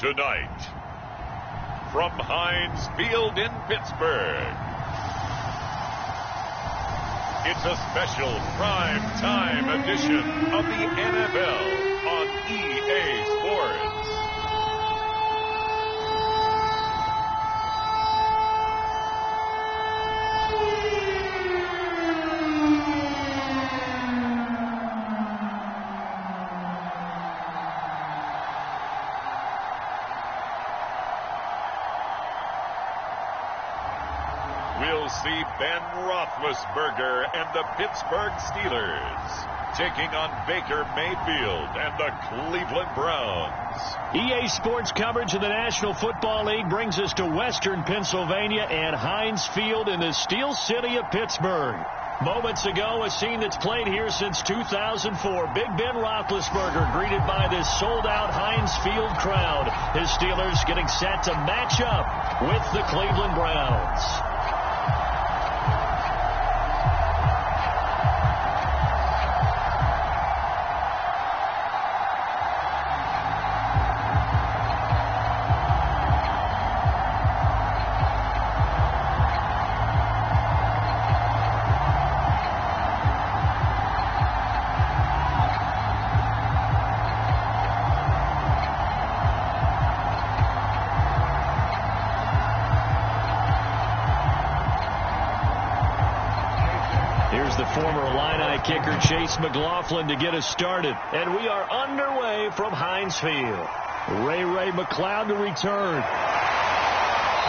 Tonight, from Heinz Field in Pittsburgh, it's a special prime time edition of the NFL on EA Sports. We'll see Ben Roethlisberger and the Pittsburgh Steelers taking on Baker Mayfield and the Cleveland Browns. EA Sports coverage of the National Football League brings us to Western Pennsylvania and Heinz Field in the Steel City of Pittsburgh. Moments ago, a scene that's played here since 2004. Big Ben Roethlisberger greeted by this sold-out Heinz Field crowd. His Steelers getting set to match up with the Cleveland Browns. Here's the former Illini kicker Chase McLaughlin to get us started. And we are underway from Heinz Field. Ray McLeod to return.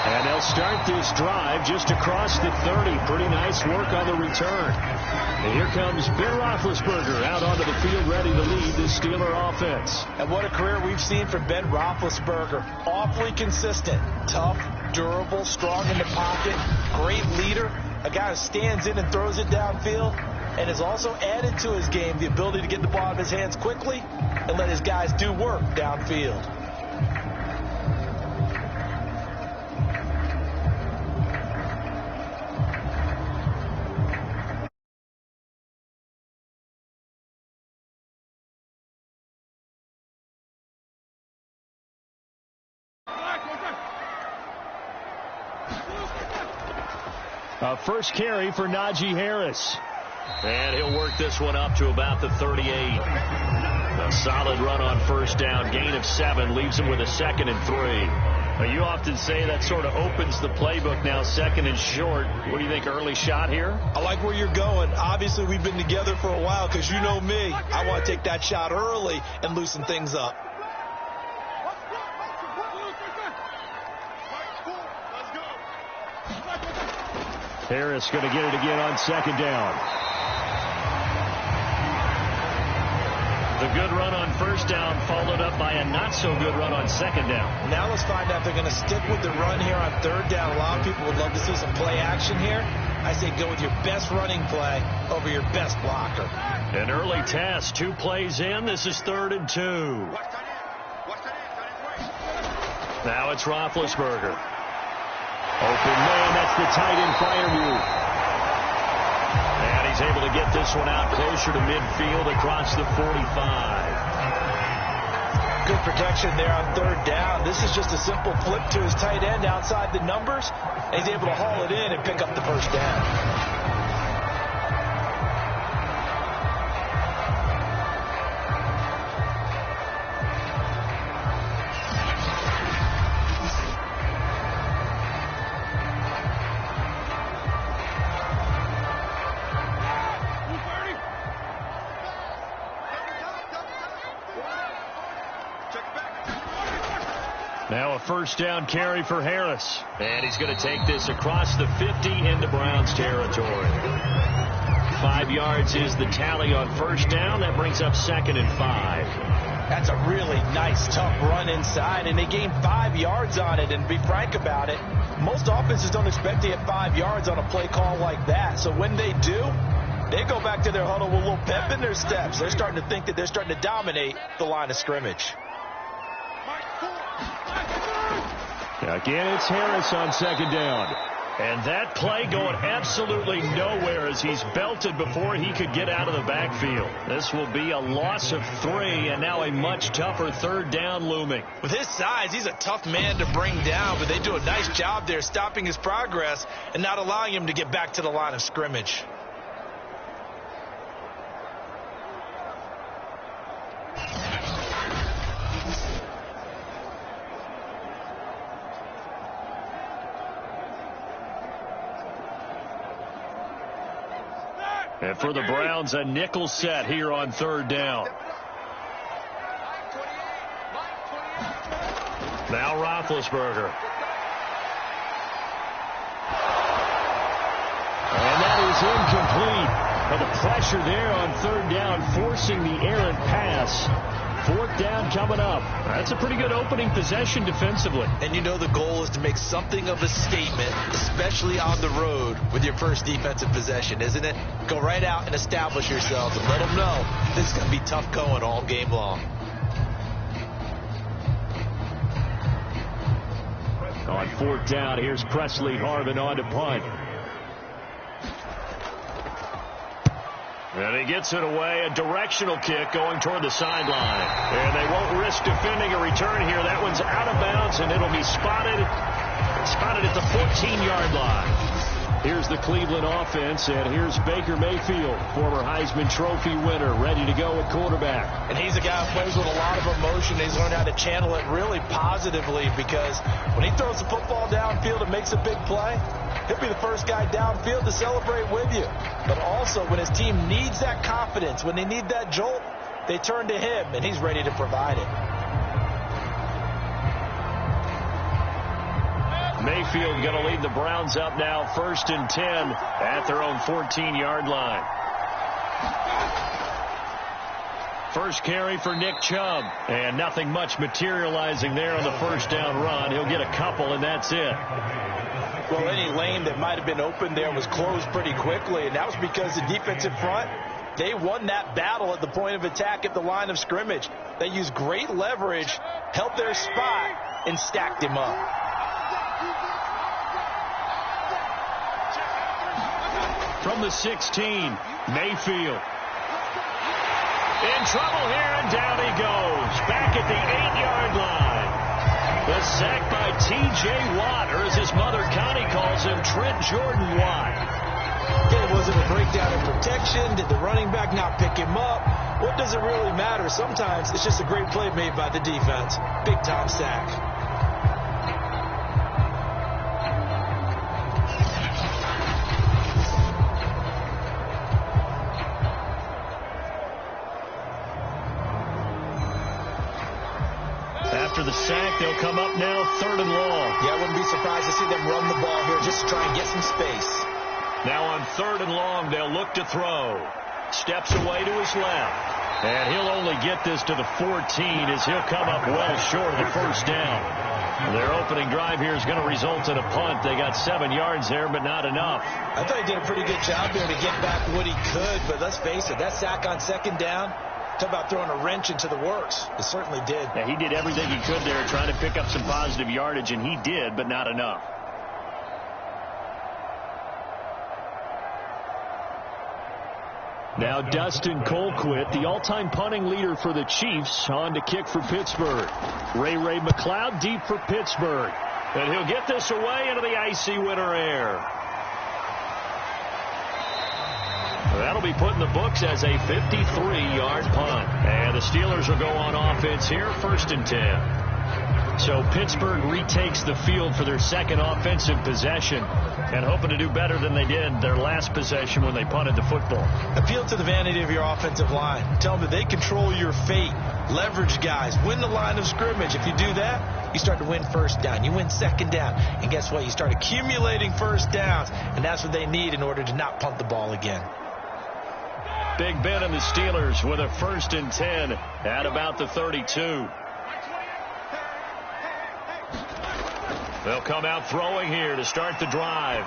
And they'll start this drive just across the 30. Pretty nice work on the return. And here comes Ben Roethlisberger out onto the field ready to lead the Steeler offense. And what a career we've seen from Ben Roethlisberger. Awfully consistent, tough, durable, strong in the pocket, great leader. A guy who stands in and throws it downfield and has also added to his game the ability to get the ball out of his hands quickly and let his guys do work downfield. First carry for Najee Harris. And he'll work this one up to about the 38. A solid run on first down. Gain of 7 leaves him with a 2nd and 3. You often say that sort of opens the playbook now, 2nd and short. What do you think, early shot here? I like where you're going. Obviously, we've been together for a while because you know me. I want to take that shot early and loosen things up. Harris going to get it again on 2nd down. The good run on first down followed up by a not-so-good run on 2nd down. Now let's find out if they're going to stick with the run here on 3rd down. A lot of people would love to see some play action here. I say go with your best running play over your best blocker. An early test, 2 plays in. This is 3rd and 2. Now it's Roethlisberger. Open man, that's the tight end fire move. And he's able to get this one out closer to midfield across the 45. Good protection there on 3rd down. This is just a simple flip to his tight end outside the numbers. And he's able to haul it in and pick up the first down. Now a first down carry for Harris. And he's going to take this across the 50 into Browns territory. 5 yards is the tally on first down. That brings up 2nd and 5. That's a really nice, tough run inside, and they gained 5 yards on it. And to be frank about it, most offenses don't expect to get 5 yards on a play call like that. So when they do, they go back to their huddle with a little pep in their steps. They're starting to think that they're starting to dominate the line of scrimmage. Again, it's Harris on 2nd down. And that play going absolutely nowhere as he's belted before he could get out of the backfield. This will be a loss of 3, and now a much tougher 3rd down looming. With his size, he's a tough man to bring down, but they do a nice job there stopping his progress and not allowing him to get back to the line of scrimmage. And for the Browns, a nickel set here on 3rd down. Now Roethlisberger. And that is incomplete. But the pressure there on 3rd down, forcing the errant pass. 4th down coming up. That's a pretty good opening possession defensively. And you know the goal is to make something of a statement, especially on the road with your first defensive possession, isn't it? Go right out and establish yourselves and let them know this is going to be tough going all game long. On 4th down, here's Presley Harvin on to punt. And he gets it away, a directional kick going toward the sideline. And they won't risk defending a return here. That one's out of bounds, and it'll be spotted at the 14-yard line. Here's the Cleveland offense, and here's Baker Mayfield, former Heisman Trophy winner, ready to go at quarterback. And he's a guy who plays with a lot of emotion. He's learned how to channel it really positively, because when he throws the football downfield and makes a big play, he'll be the first guy downfield to celebrate with you. But also, when his team needs that confidence, when they need that jolt, they turn to him, and he's ready to provide it. Mayfield going to lead the Browns up now, 1st and 10 at their own 14-yard line. First carry for Nick Chubb, and nothing much materializing there on the 1st down run. He'll get a couple, and that's it. Well, any lane that might have been open there was closed pretty quickly, and that was because the defensive front, they won that battle at the point of attack at the line of scrimmage. They used great leverage, held their spot, and stacked him up. From the 16, Mayfield. In trouble here, and down he goes. Back at the 8-yard line. The sack by T.J. Watt, or as his mother Connie calls him, Trent Jordan Watt. It wasn't a breakdown in protection. Did the running back not pick him up? What does it really matter? Sometimes it's just a great play made by the defense. Big-time sack. After the sack, they'll come up now 3rd and long. Yeah, I wouldn't be surprised to see them run the ball here just to try and get some space. Now on 3rd and long, they'll look to throw. Steps away to his left. And he'll only get this to the 14 as he'll come up well short of the 1st down. Their opening drive here is going to result in a punt. They got 7 yards there, but not enough. I thought he did a pretty good job there to get back what he could, but let's face it, that sack on 2nd down, talk about throwing a wrench into the works. It certainly did. Yeah, he did everything he could there trying to pick up some positive yardage, and he did, but not enough. Now Dustin Colquit, the all-time punting leader for the Chiefs, on to kick for Pittsburgh. Ray McCloud deep for Pittsburgh. And he'll get this away into the icy winter air. That'll be put in the books as a 53-yard punt. And the Steelers will go on offense here, 1st and 10. So Pittsburgh retakes the field for their 2nd offensive possession, and hoping to do better than they did their last possession when they punted the football. Appeal to the vanity of your offensive line. Tell them that they control your fate. Leverage guys. Win the line of scrimmage. If you do that, you start to win 1st down. You win 2nd down. And guess what? You start accumulating 1st downs, and that's what they need in order to not punt the ball again. Big Ben and the Steelers with a 1st and 10 at about the 32. They'll come out throwing here to start the drive.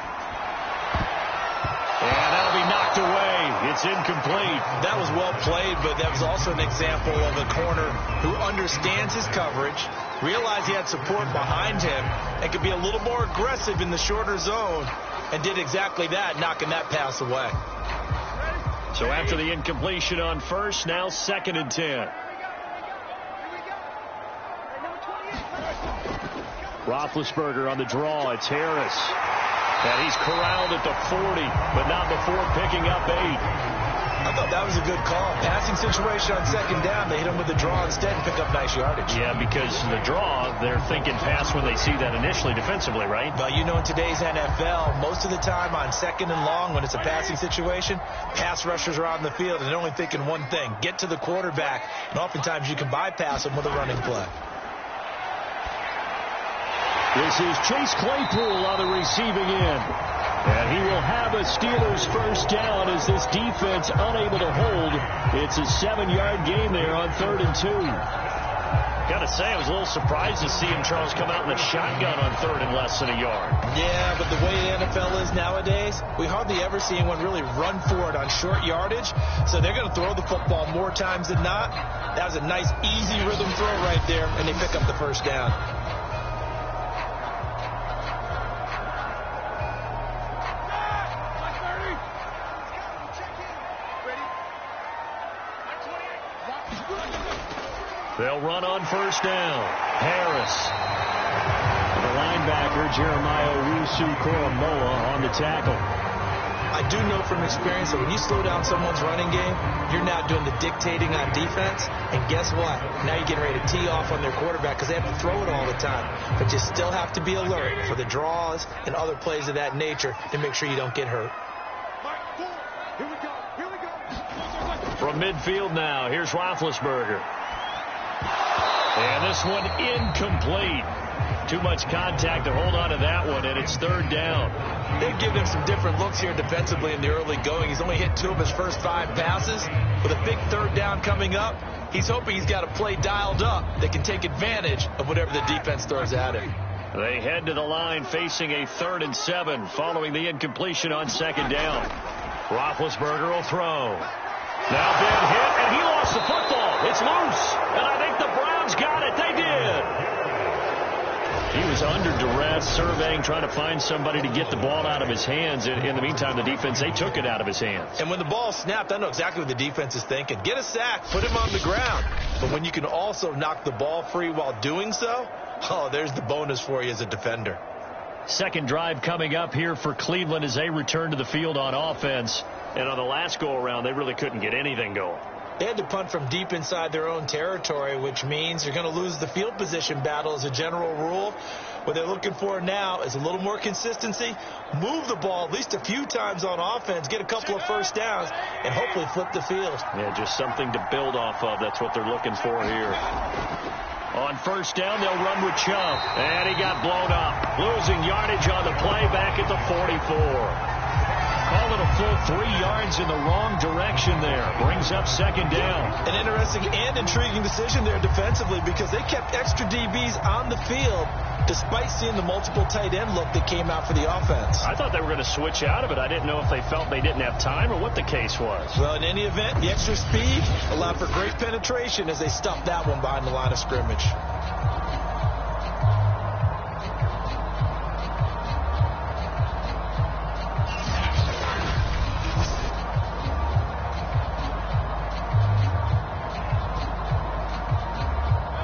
And that'll be knocked knocked away. It's incomplete. That was well played, but that was also an example of a corner who understands his coverage, realized he had support behind him, and could be a little more aggressive in the shorter zone, and did exactly that, knocking that pass away. So after the incompletion on first, now 2nd and 10. Roethlisberger on the draw. It's Harris. And he's corralled at the 40, but not before picking up 8. I thought that was a good call. Passing situation on 2nd down. They hit him with the draw instead and pick up nice yardage. Yeah, because the draw, they're thinking pass when they see that initially defensively, right? Well, you know, in today's NFL, most of the time on 2nd and long, when it's a passing situation, pass rushers are on the field and they're only thinking one thing, get to the quarterback. And oftentimes you can bypass them with a running play. This is Chase Claypool on the receiving end. And he will have a Steelers first down as this defense unable to hold. It's a 7-yard gain there on 3rd and 2. Got to say, I was a little surprised to see him, Charles, come out in the shotgun on 3rd and less than a yard. Yeah, but the way the NFL is nowadays, we hardly ever see anyone really run for it on short yardage. So they're going to throw the football more times than not. That was a nice, easy rhythm throw right there, and they pick up the first down. They'll run on first down. Harris. The linebacker, Jeremiah Owusu-Koramoah, on the tackle. I do know from experience that when you slow down someone's running game, you're now doing the dictating on defense. And guess what? Now you're getting ready to tee off on their quarterback because they have to throw it all the time. But you still have to be alert for the draws and other plays of that nature to make sure you don't get hurt. From midfield now, here's Roethlisberger. And this one incomplete. Too much contact to hold on to that one, and it's 3rd down. They've given him some different looks here defensively in the early going. He's only hit 2 of his first 5 passes. With a big 3rd down coming up, he's hoping he's got a play dialed up that can take advantage of whatever the defense throws at him. They head to the line facing a 3rd and 7 following the incompletion on 2nd down. Roethlisberger will throw. Now big hit, and he lost the football. It's loose, and I think the Browns got it. They did. He was under duress, surveying, trying to find somebody to get the ball out of his hands. In the meantime, the defense, they took it out of his hands. And when the ball snapped, I know exactly what the defense is thinking. Get a sack, put him on the ground. But when you can also knock the ball free while doing so, oh, there's the bonus for you as a defender. Second drive coming up here for Cleveland as they return to the field on offense. And on the last go-around, they really couldn't get anything going. They had to punt from deep inside their own territory, which means you're going to lose the field position battle as a general rule. What they're looking for now is a little more consistency, move the ball at least a few times on offense, get a couple of first downs, and hopefully flip the field. Yeah, just something to build off of. That's what they're looking for here. On first down, they'll run with Chubb. And he got blown up. Losing yardage on the play back at the 44. Call it a full 3 yards in the wrong direction there. Brings up 2nd down. An interesting and intriguing decision there defensively because they kept extra DBs on the field despite seeing the multiple tight end look that came out for the offense. I thought they were going to switch out of it. I didn't know if they felt they didn't have time or what the case was. Well, in any event, the extra speed allowed for great penetration as they stuffed that one behind the line of scrimmage.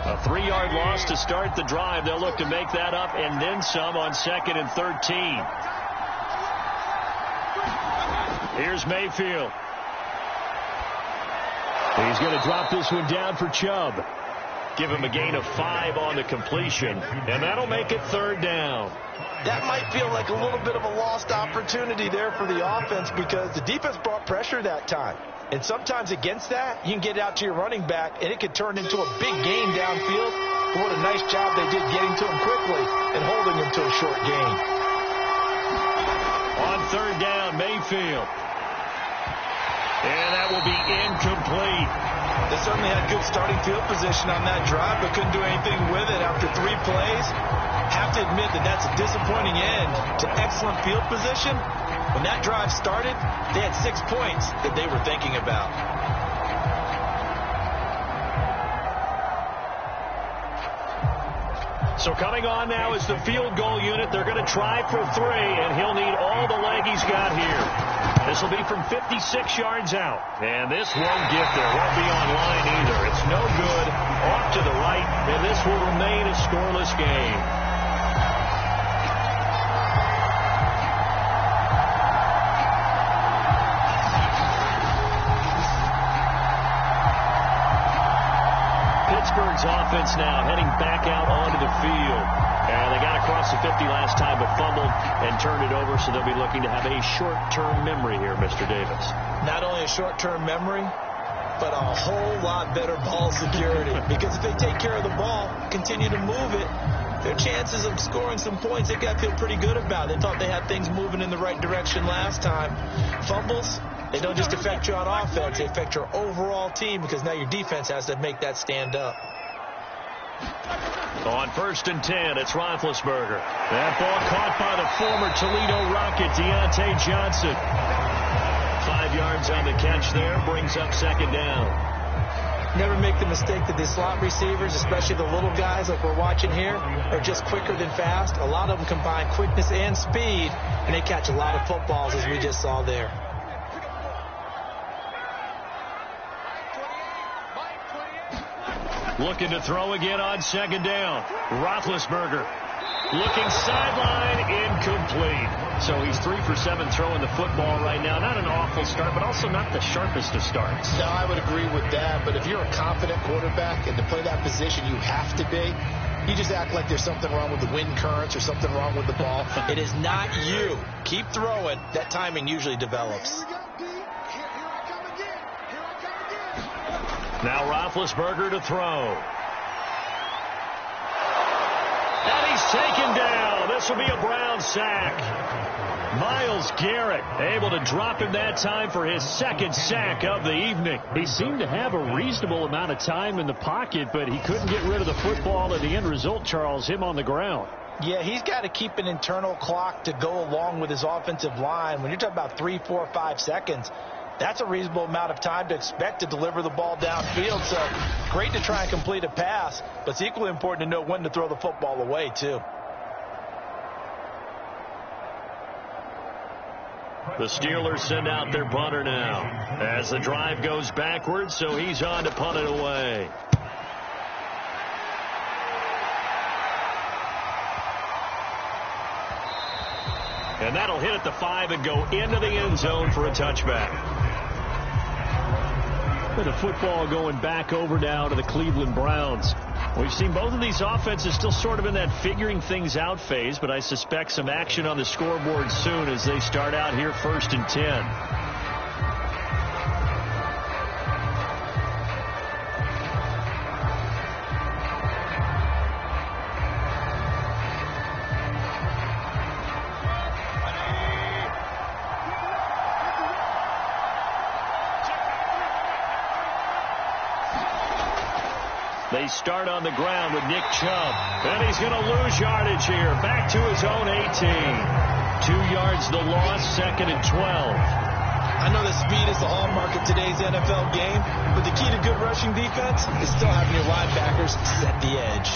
A 3-yard loss to start the drive. They'll look to make that up and then some on 2nd and 13. Here's Mayfield. He's going to drop this one down for Chubb. Give him a gain of 5 on the completion, and that'll make it 3rd down. That might feel like a little bit of a lost opportunity there for the offense because the defense brought pressure that time. And sometimes against that, you can get out to your running back, and it could turn into a big gain downfield. But what a nice job they did getting to him quickly and holding him to a short gain. On 3rd down, Mayfield. And that will be incomplete. They certainly had good starting field position on that drive, but couldn't do anything with it after 3 plays. Have to admit that that's a disappointing end to excellent field position, When that drive started, they had 6 points that they were thinking about. So coming on now is the field goal unit. They're going to try for 3, and he'll need all the leg he's got here. This will be from 56 yards out. And this won't get there. Won't be on line either. It's no good. Off to the right, and this will remain a scoreless game. Pittsburgh's offense now heading back out onto the field. And they got across the 50 last time, but fumbled and turned it over, so they'll be looking to have a short-term memory here, Mr. Davis. Not only a short-term memory, but a whole lot better ball security. Because if they take care of the ball, continue to move it, their chances of scoring some points, they got to feel pretty good about. They thought they had things moving in the right direction last time. Fumbles, they don't just affect you on offense, they affect your overall team, because now your defense has to make that stand up. On 1st and 10, it's Roethlisberger. That ball caught by the former Toledo Rocket, Deontay Johnson. 5 yards on the catch there, brings up 2nd down. Never make the mistake that the slot receivers, especially the little guys like we're watching here, are just quicker than fast. A lot of them combine quickness and speed, and they catch a lot of footballs, as we just saw there. Looking to throw again on 2nd down. Roethlisberger looking sideline, incomplete. So he's 3 for 7 throwing the football right now. Not an awful start, but also not the sharpest of starts. No, I would agree with that. But if you're a confident quarterback and to play that position you have to be, you just act like there's something wrong with the wind currents or something wrong with the ball. It is not you. Keep throwing. That timing usually develops. Now Roethlisberger to throw. And he's taken down. This will be a Brown sack. Myles Garrett able to drop him that time for his 2nd sack of the evening. He seemed to have a reasonable amount of time in the pocket, but he couldn't get rid of the football, and the end result, Charles, him on the ground. Yeah, he's got to keep an internal clock to go along with his offensive line. When you're talking about 3, 4, 5 seconds, that's a reasonable amount of time to expect to deliver the ball downfield. So great to try and complete a pass, but it's equally important to know when to throw the football away, too. The Steelers send out their punter now as the drive goes backwards, so he's on to punt it away. And that'll hit at the 5 and go into the end zone for a touchback. With the football going back over now to the Cleveland Browns. We've seen both of these offenses still sort of in that figuring things out phase, but I suspect some action on the scoreboard soon as they start out here 1st and 10. They start on the ground with Nick Chubb. And he's going to lose yardage here. Back to his own 18. 2 yards the loss, 2nd and 12. I know that speed is the hallmark of today's NFL game, but the key to good rushing defense is still having your linebackers set the edge.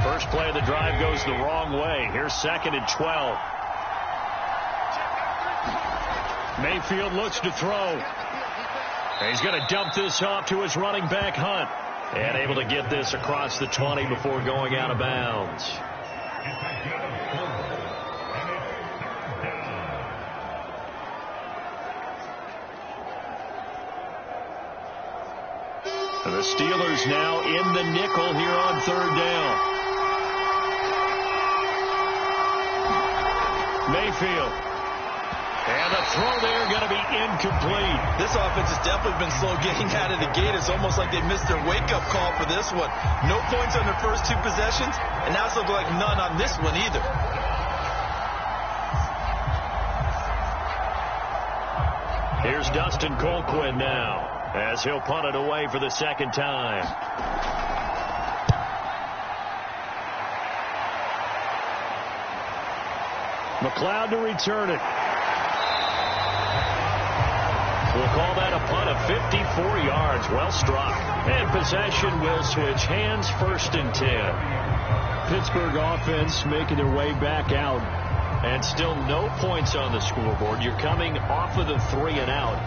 First play of the drive goes the wrong way. Here's 2nd and 12. Mayfield looks to throw. He's going to dump this off to his running back, Hunt. And able to get this across the 20 before going out of bounds. And the Steelers now in the nickel here on 3rd down. Mayfield. And the throw there going to be incomplete. This offense has definitely been slow getting out of the gate. It's almost like they missed their wake-up call for this one. No points on their first 2 possessions, and now it's looking like none on this one either. Here's Dustin Colquit now, as he'll punt it away for the second time. McLeod to return it. We'll call that a punt of 54 yards. Well struck. And possession will switch hands, 1st and 10. Pittsburgh offense making their way back out. And still no points on the scoreboard. You're coming off of the 3 and out.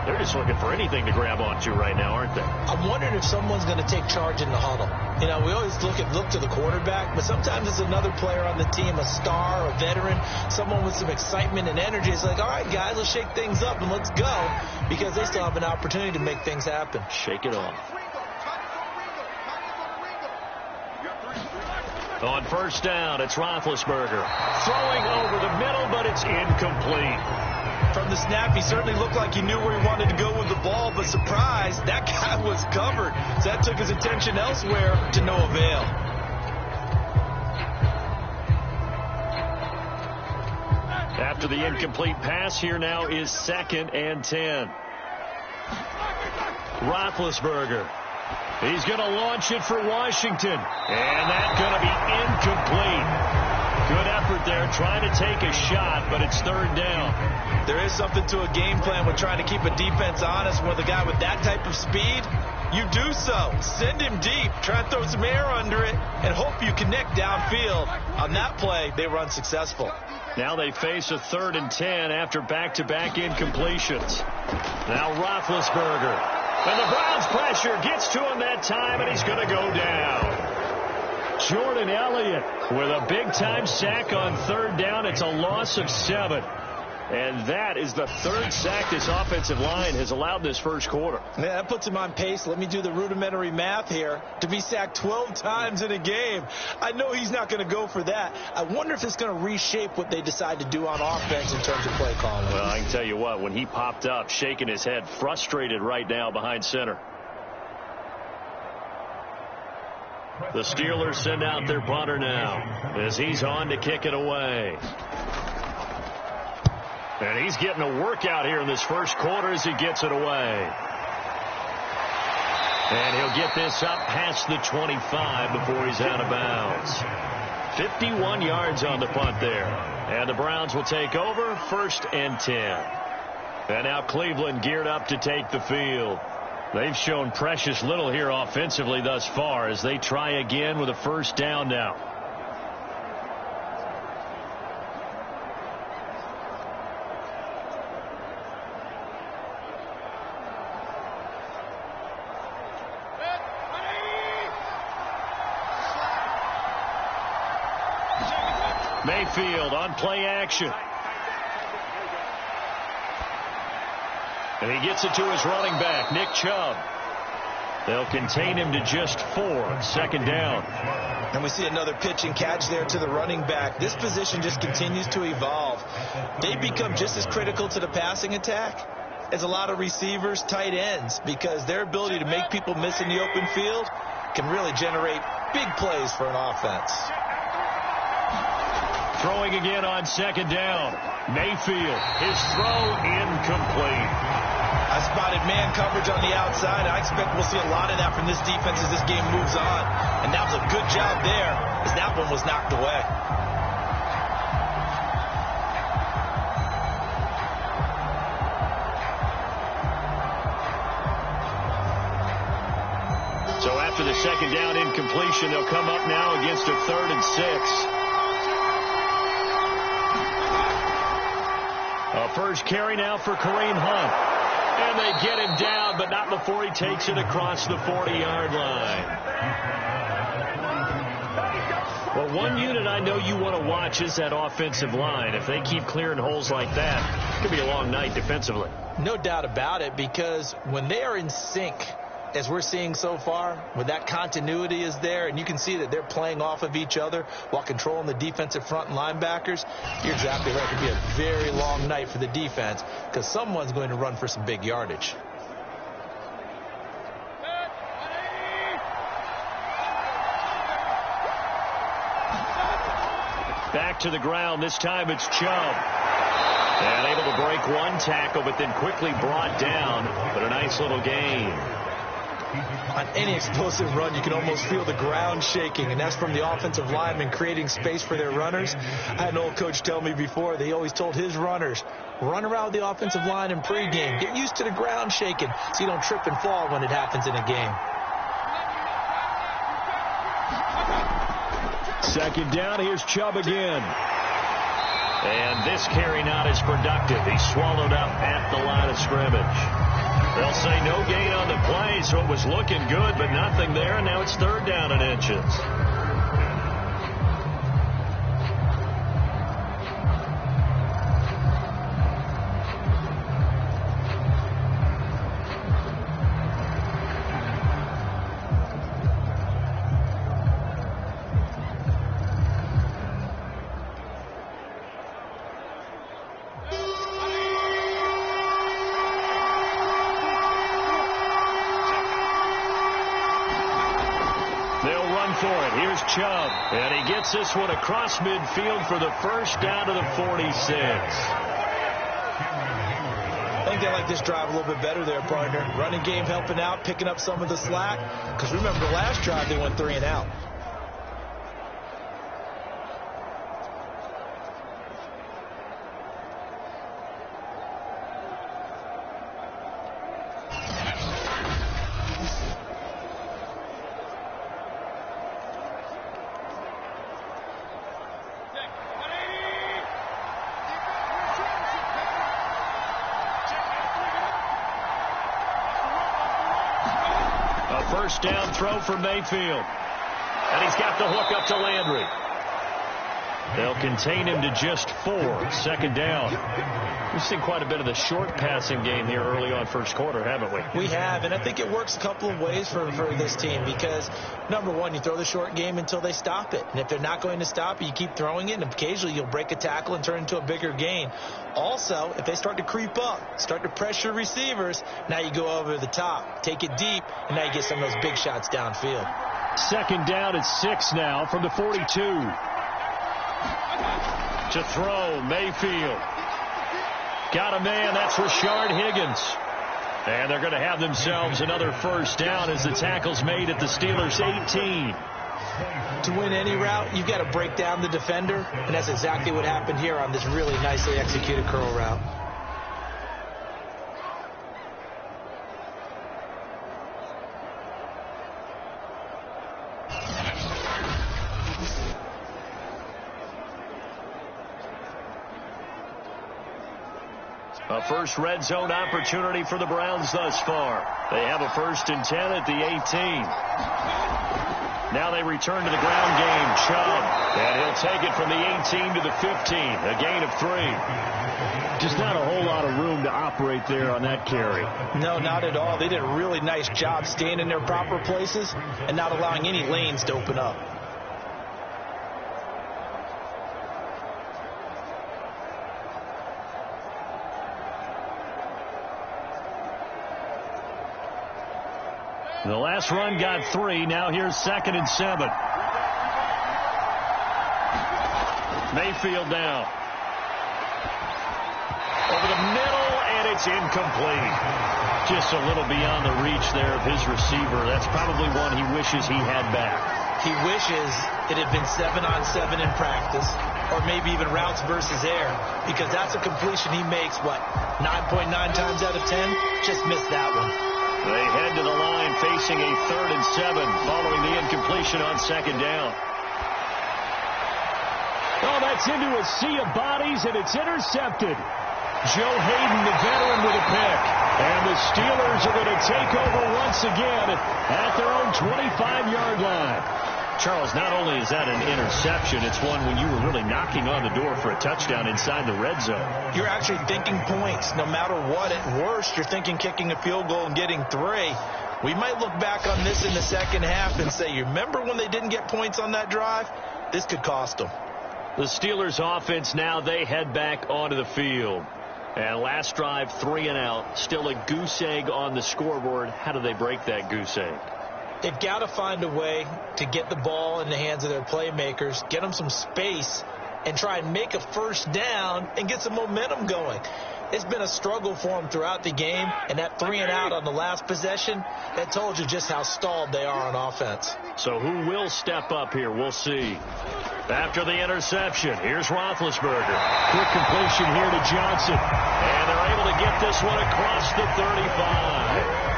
They're just looking for anything to grab onto right now, aren't they? I'm wondering if someone's going to take charge in the huddle. You know, we always look to the quarterback, but sometimes it's another player on the team, a star, a veteran, someone with some excitement and energy. It's like, all right, guys, let's shake things up and let's go, because they still have an opportunity to make things happen. Shake it off. On 1st down, it's Roethlisberger. Throwing over the middle, but it's incomplete. From the snap, he certainly looked like he knew where he wanted to go with the ball, but surprise, that guy was covered. So that took his attention elsewhere to no avail. After the incomplete pass, here now is 2nd and 10. Roethlisberger. He's going to launch it for Washington. And that's going to be incomplete. Good effort there, trying to take a shot, but it's 3rd down. There is something to a game plan with trying to keep a defense honest. With a guy with that type of speed, you do so. Send him deep, try to throw some air under it, and hope you connect downfield. On that play, they were unsuccessful. Now they face a 3rd and 10 after back-to-back incompletions. Now Roethlisberger. And the Browns pressure gets to him that time, and he's going to go down. Jordan Elliott with a big-time sack on 3rd down. It's a loss of 7. And that is the 3rd sack this offensive line has allowed this first quarter. Yeah, that puts him on pace. Let me do the rudimentary math here. To be sacked 12 times in a game. I know he's not going to go for that. I wonder if it's going to reshape what they decide to do on offense in terms of play calling. Well, I can tell you what, when he popped up, shaking his head, frustrated right now behind center. The Steelers send out their punter now as he's on to kick it away. And he's getting a workout here in this first quarter as he gets it away. And he'll get this up past the 25 before he's out of bounds. 51 yards on the punt there. And the Browns will take over, 1st and 10. And now Cleveland geared up to take the field. They've shown precious little here offensively thus far as they try again with a 1st down now. Mayfield on play action. And he gets it to his running back, Nick Chubb. They'll contain him to just 4, 2nd down. And we see another pitch and catch there to the running back. This position just continues to evolve. They become just as critical to the passing attack as a lot of receivers, tight ends, because their ability to make people miss in the open field can really generate big plays for an offense. Throwing again on 2nd down. Mayfield, his throw incomplete. I spotted man coverage on the outside. I expect we'll see a lot of that from this defense as this game moves on. And that was a good job there as that one was knocked away. So after the 2nd down incompletion, they'll come up now against a 3rd and 6. A first carry now for Kareem Hunt. And they get him down, but not before he takes it across the 40-yard line. Well, one unit I know you want to watch is that offensive line. If they keep clearing holes like that, it could be a long night defensively. No doubt about it, because when they are in sync, as we're seeing so far, when that continuity is there, and you can see that they're playing off of each other while controlling the defensive front and linebackers, you're exactly right. It could be a very long night for the defense because someone's going to run for some big yardage. Back to the ground. This time it's Chubb. And able to break one tackle, but then quickly brought down. But a nice little gain. On any explosive run, you can almost feel the ground shaking, and that's from the offensive linemen creating space for their runners. I had an old coach tell me before, they always told his runners, run around the offensive line in pregame. Get used to the ground shaking so you don't trip and fall when it happens in a game. Second down, here's Chubb again. And this carry not as productive. He's swallowed up at the line of scrimmage. They'll say no gain on the play, so it was looking good, but nothing there, and now it's third down and inches. Here's Chubb, and he gets this one across midfield for the first down to the 46. I think they like this drive a little bit better there, partner. Running game helping out, picking up some of the slack. Because remember, the last drive they went 3 and out. First down throw for Mayfield. And he's got the hook up to Landry. They'll contain him to just 4. Second down. We've seen quite a bit of the short passing game here early on first quarter, haven't we? We have, and I think it works a couple of ways for this team because, number one, you throw the short game until they stop it. And if they're not going to stop it, you keep throwing it, and occasionally you'll break a tackle and turn into a bigger gain. Also, if they start to creep up, start to pressure receivers, now you go over the top, take it deep, and now you get some of those big shots downfield. Second down at 6 now from the 42. To throw, Mayfield. Got a man, that's Rashard Higgins. And they're going to have themselves another first down as the tackle's made at the Steelers' 18. To win any route, you've got to break down the defender, and that's exactly what happened here on this really nicely executed curl route. A first red zone opportunity for the Browns thus far. They have a 1st and 10 at the 18. Now they return to the ground game. Chubb. And he'll take it from the 18 to the 15. A gain of 3. Just not a whole lot of room to operate there on that carry. No, not at all. They did a really nice job staying in their proper places and not allowing any lanes to open up. The last run got 3. Now here's 2nd and 7. Mayfield now. Over the middle, and it's incomplete. Just a little beyond the reach there of his receiver. That's probably one he wishes he had back. He wishes it had been 7-on-7 in practice, or maybe even routes versus air, because that's a completion he makes, 9.9 times out of 10? Just missed that one. They head to the line facing a 3rd and 7 following the incompletion on 2nd down. Oh, that's into a sea of bodies, and it's intercepted. Joe Hayden, the veteran, with a pick. And the Steelers are going to take over once again at their own 25-yard line. Charles, not only is that an interception, it's one when you were really knocking on the door for a touchdown inside the red zone. You're actually thinking points no matter what. At worst, you're thinking kicking a field goal and getting 3. We might look back on this in the second half and say, you remember when they didn't get points on that drive? This could cost them. The Steelers offense now, they head back onto the field. And last drive, 3 and out. Still a goose egg on the scoreboard. How do they break that goose egg? They've got to find a way to get the ball in the hands of their playmakers, get them some space, and try and make a first down and get some momentum going. It's been a struggle for them throughout the game, and that 3-and-out on the last possession, that told you just how stalled they are on offense. So who will step up here? We'll see. After the interception, here's Roethlisberger. Quick completion here to Johnson. And they're able to get this one across the 35.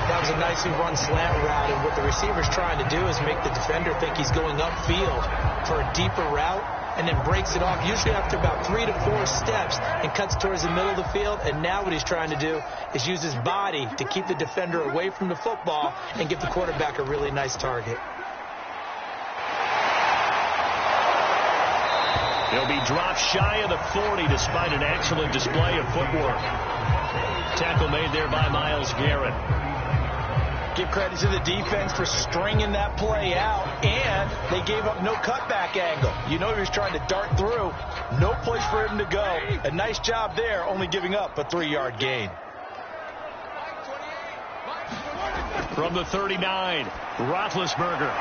That was a nicely run slant route, and what the receiver's trying to do is make the defender think he's going upfield for a deeper route, and then breaks it off, usually after about 3 to 4 steps, and cuts towards the middle of the field. And now what he's trying to do is use his body to keep the defender away from the football and give the quarterback a really nice target. He'll be dropped shy of the 40 despite an excellent display of footwork. Tackle made there by Myles Garrett. Give credit to the defense for stringing that play out, and they gave up no cutback angle. You know he was trying to dart through. No place for him to go. A nice job there, only giving up a 3-yard gain. From the 39, Roethlisberger.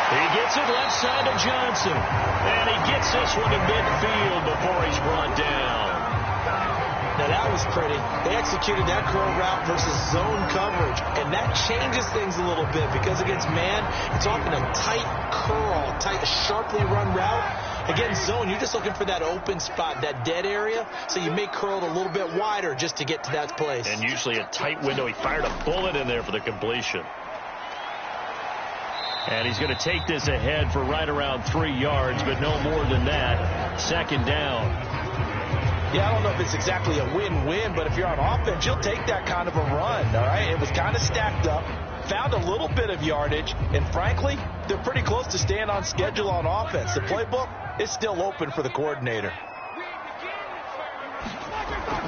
He gets it left side to Johnson. And he gets this one to midfield before he's brought down. Now that was pretty. They executed that curl route versus zone coverage, and that changes things a little bit because against man, it's often a tight curl, tight, sharply run route. Against zone, you're just looking for that open spot, that dead area, so you may curl it a little bit wider just to get to that place. And usually a tight window. He fired a bullet in there for the completion. And he's going to take this ahead for right around 3 yards, but no more than that. Second down. Yeah, I don't know if it's exactly a win-win, but if you're on offense, you'll take that kind of a run, all right? It was kind of stacked up, found a little bit of yardage, and frankly, they're pretty close to staying on schedule on offense. The playbook is still open for the coordinator.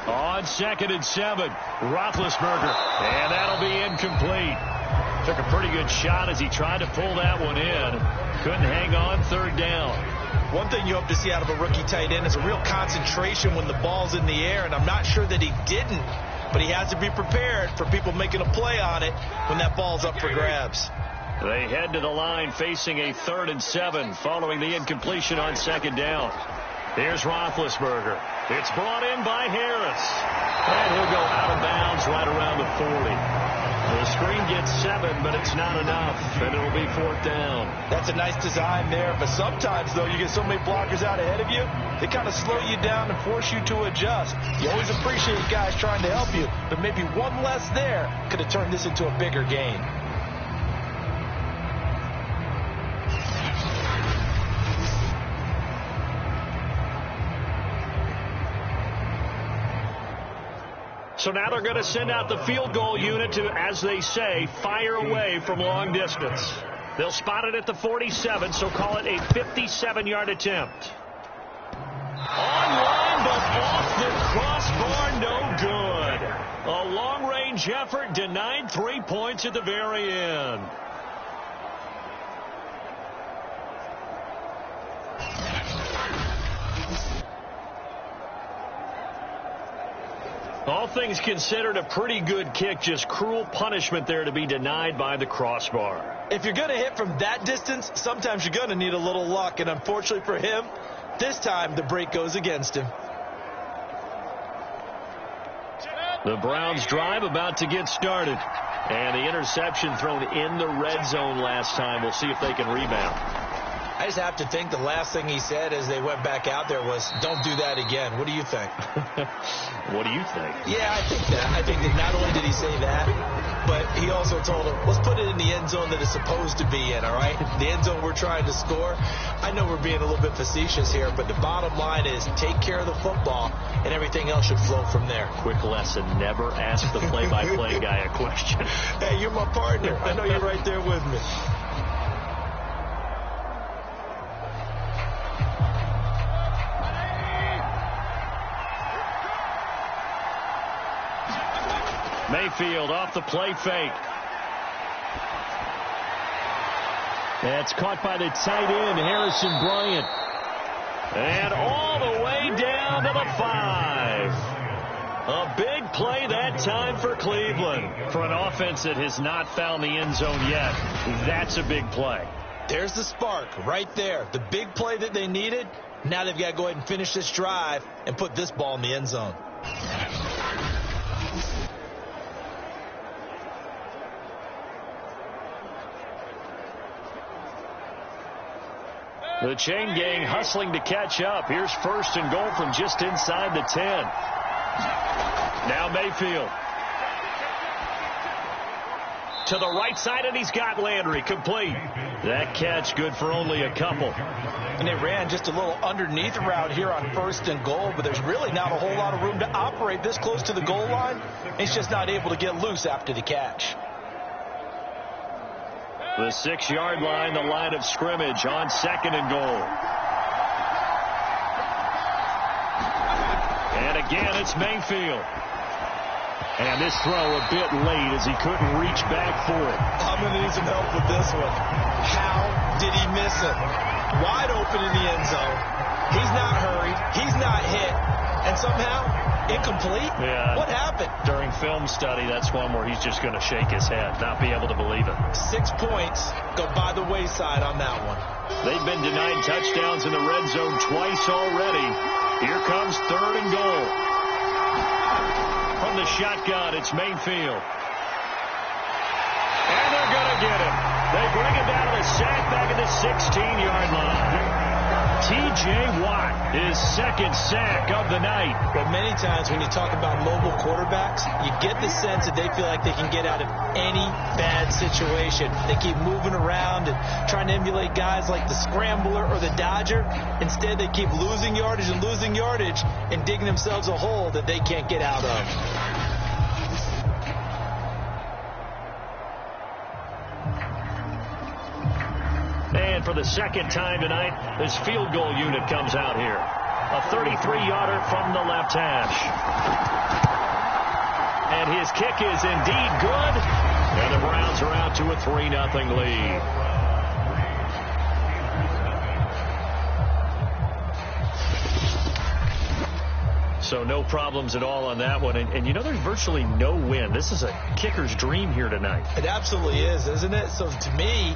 On 2nd and 7, Roethlisberger, and that'll be incomplete. Took a pretty good shot as he tried to pull that one in. Couldn't hang on, 3rd down. One thing you hope to see out of a rookie tight end is a real concentration when the ball's in the air, and I'm not sure that he didn't, but he has to be prepared for people making a play on it when that ball's up for grabs. They head to the line facing a 3rd and 7 following the incompletion on 2nd down. Here's Roethlisberger. It's brought in by Harris. And he'll go out of bounds right around the 40. The screen gets 7, but it's not enough, and it'll be 4th down. That's a nice design there, but sometimes, though, you get so many blockers out ahead of you, they kind of slow you down and force you to adjust. You always appreciate guys trying to help you, but maybe one less there could have turned this into a bigger gain. So now they're going to send out the field goal unit to, as they say, fire away from long distance. They'll spot it at the 47, so call it a 57-yard attempt. Online, but off the crossbar, no good. A long-range effort denied 3 points at the very end. All things considered, a pretty good kick, just cruel punishment there to be denied by the crossbar. If you're going to hit from that distance, sometimes you're going to need a little luck, and unfortunately for him, this time the break goes against him. The Browns drive about to get started, and the interception thrown in the red zone last time. We'll see if they can rebound. I just have to think the last thing he said as they went back out there was, don't do that again. What do you think? What do you think? Yeah, I think that. I think that not only did he say that, but he also told him, let's put it in the end zone that it's supposed to be in, all right? The end zone we're trying to score. I know we're being a little bit facetious here, but the bottom line is take care of the football, and everything else should flow from there. Quick lesson, never ask the play-by-play guy a question. Hey, you're my partner. I know you're right there with me. Mayfield off the play fake. That's caught by the tight end, Harrison Bryant. And all the way down to the 5. A big play that time for Cleveland. For an offense that has not found the end zone yet, that's a big play. There's the spark right there. The big play that they needed, Now they've got to go ahead and finish this drive and put this ball in the end zone. The chain gang hustling to catch up. Here's 1st and goal from just inside the 10. Now Mayfield. To the right side, and he's got Landry complete. That catch good for only a couple. And they ran just a little underneath route here on 1st and goal, but there's really not a whole lot of room to operate this close to the goal line. He's just not able to get loose after the catch. The 6-yard line, the line of scrimmage on 2nd and goal. And again, it's Mayfield. And this throw a bit late as he couldn't reach back for it. I'm going to need some help with this one. How did he miss it? Wide open in the end zone. He's not hurried. He's not hit. And somehow, incomplete? Yeah. What happened? During film study, that's one where he's just going to shake his head, not be able to believe it. 6 points go by the wayside on that one. They've been denied touchdowns in the red zone twice already. Here comes 3rd and goal. From the shotgun, it's Mayfield. And they're going to get him. They bring him down to the sack back at the 16-yard line. T.J. Watt, his 2nd sack of the night. But many times when you talk about mobile quarterbacks, you get the sense that they feel like they can get out of any bad situation. They keep moving around and trying to emulate guys like the Scrambler or the Dodger. Instead, they keep losing yardage and digging themselves a hole that they can't get out of. And for the 2nd time tonight, this field goal unit comes out here. A 33-yarder from the left hash. And his kick is indeed good. And the Browns are out to a 3-0 lead. So no problems at all on that one. And you know, there's virtually no wind. This is a kicker's dream here tonight. It absolutely is, isn't it? So to me,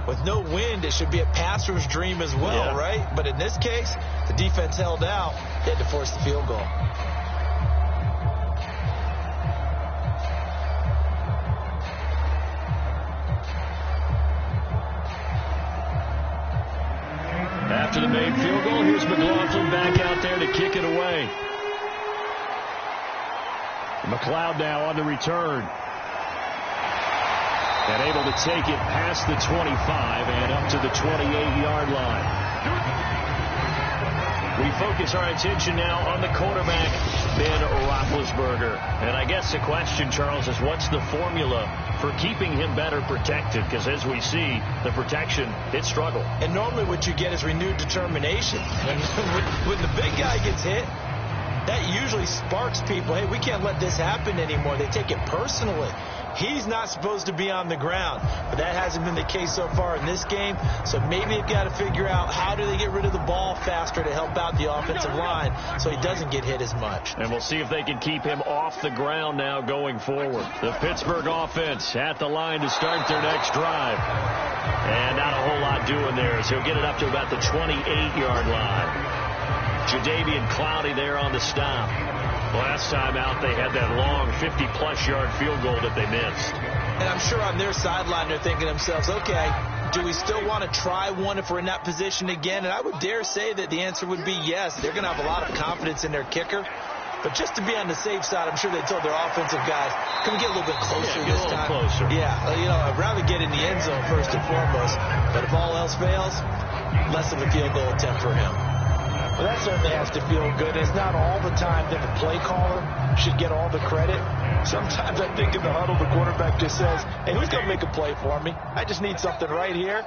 with no wind, it should be a passer's dream as well, right? But in this case, the defense held out. They had to force the field goal. After the made field goal, here's McLaughlin back out there to kick it away. McLeod now on the return. And able to take it past the 25 and up to the 28-yard line. We focus our attention now on the quarterback, Ben Roethlisberger. And I guess the question, Charles, is what's the formula for keeping him better protected? Because as we see, the protection, it struggled. And normally what you get is renewed determination. When the big guy gets hit, that usually sparks people. Hey, we can't let this happen anymore. They take it personally. He's not supposed to be on the ground, but that hasn't been the case so far in this game. So maybe they've got to figure out how do they get rid of the ball faster to help out the offensive line so he doesn't get hit as much. And we'll see if they can keep him off the ground now going forward. The Pittsburgh offense at the line to start their next drive. And not a whole lot doing there as he'll get it up to about the 28-yard line. Jadeveon Clowney there on the stop. Last time out, they had that long 50-plus yard field goal that they missed. And I'm sure on their sideline, they're thinking to themselves, okay, do we still want to try one if we're in that position again? And I would dare say that the answer would be yes. They're going to have a lot of confidence in their kicker. But just to be on the safe side, I'm sure they told their offensive guys, can we get a little bit closer this time? Closer. Yeah, you know, I'd rather get in the end zone first and foremost. But if all else fails, less of a field goal attempt for him. Well, that certainly has to feel good. It's not all the time that the play caller should get all the credit. Sometimes I think in the huddle, the quarterback just says, hey, who's going to make a play for me? I just need something right here.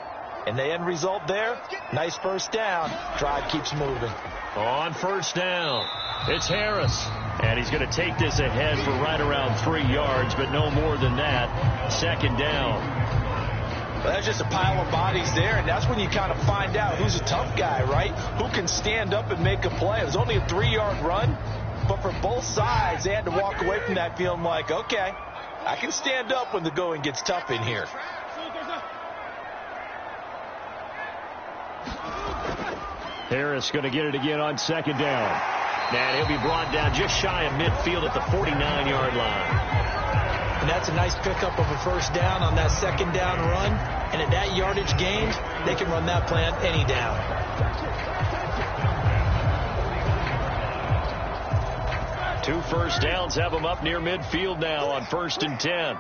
And the end result there, nice first down. Drive keeps moving. On first down, it's Harris. And he's going to take this ahead for right around 3 yards, but no more than that. Second down. Well, that's just a pile of bodies there, and that's when you kind of find out who's a tough guy, right? Who can stand up and make a play. It was only a 3-yard run, but for both sides, they had to walk away from that feeling like, okay, I can stand up when the going gets tough in here. Harris going to get it again on second down. And he'll be brought down just shy of midfield at the 49-yard line. And that's a nice pickup of a first down on that second down run. And at that yardage gained, they can run that plan any down. Two first downs have them up near midfield now on 1st and 10.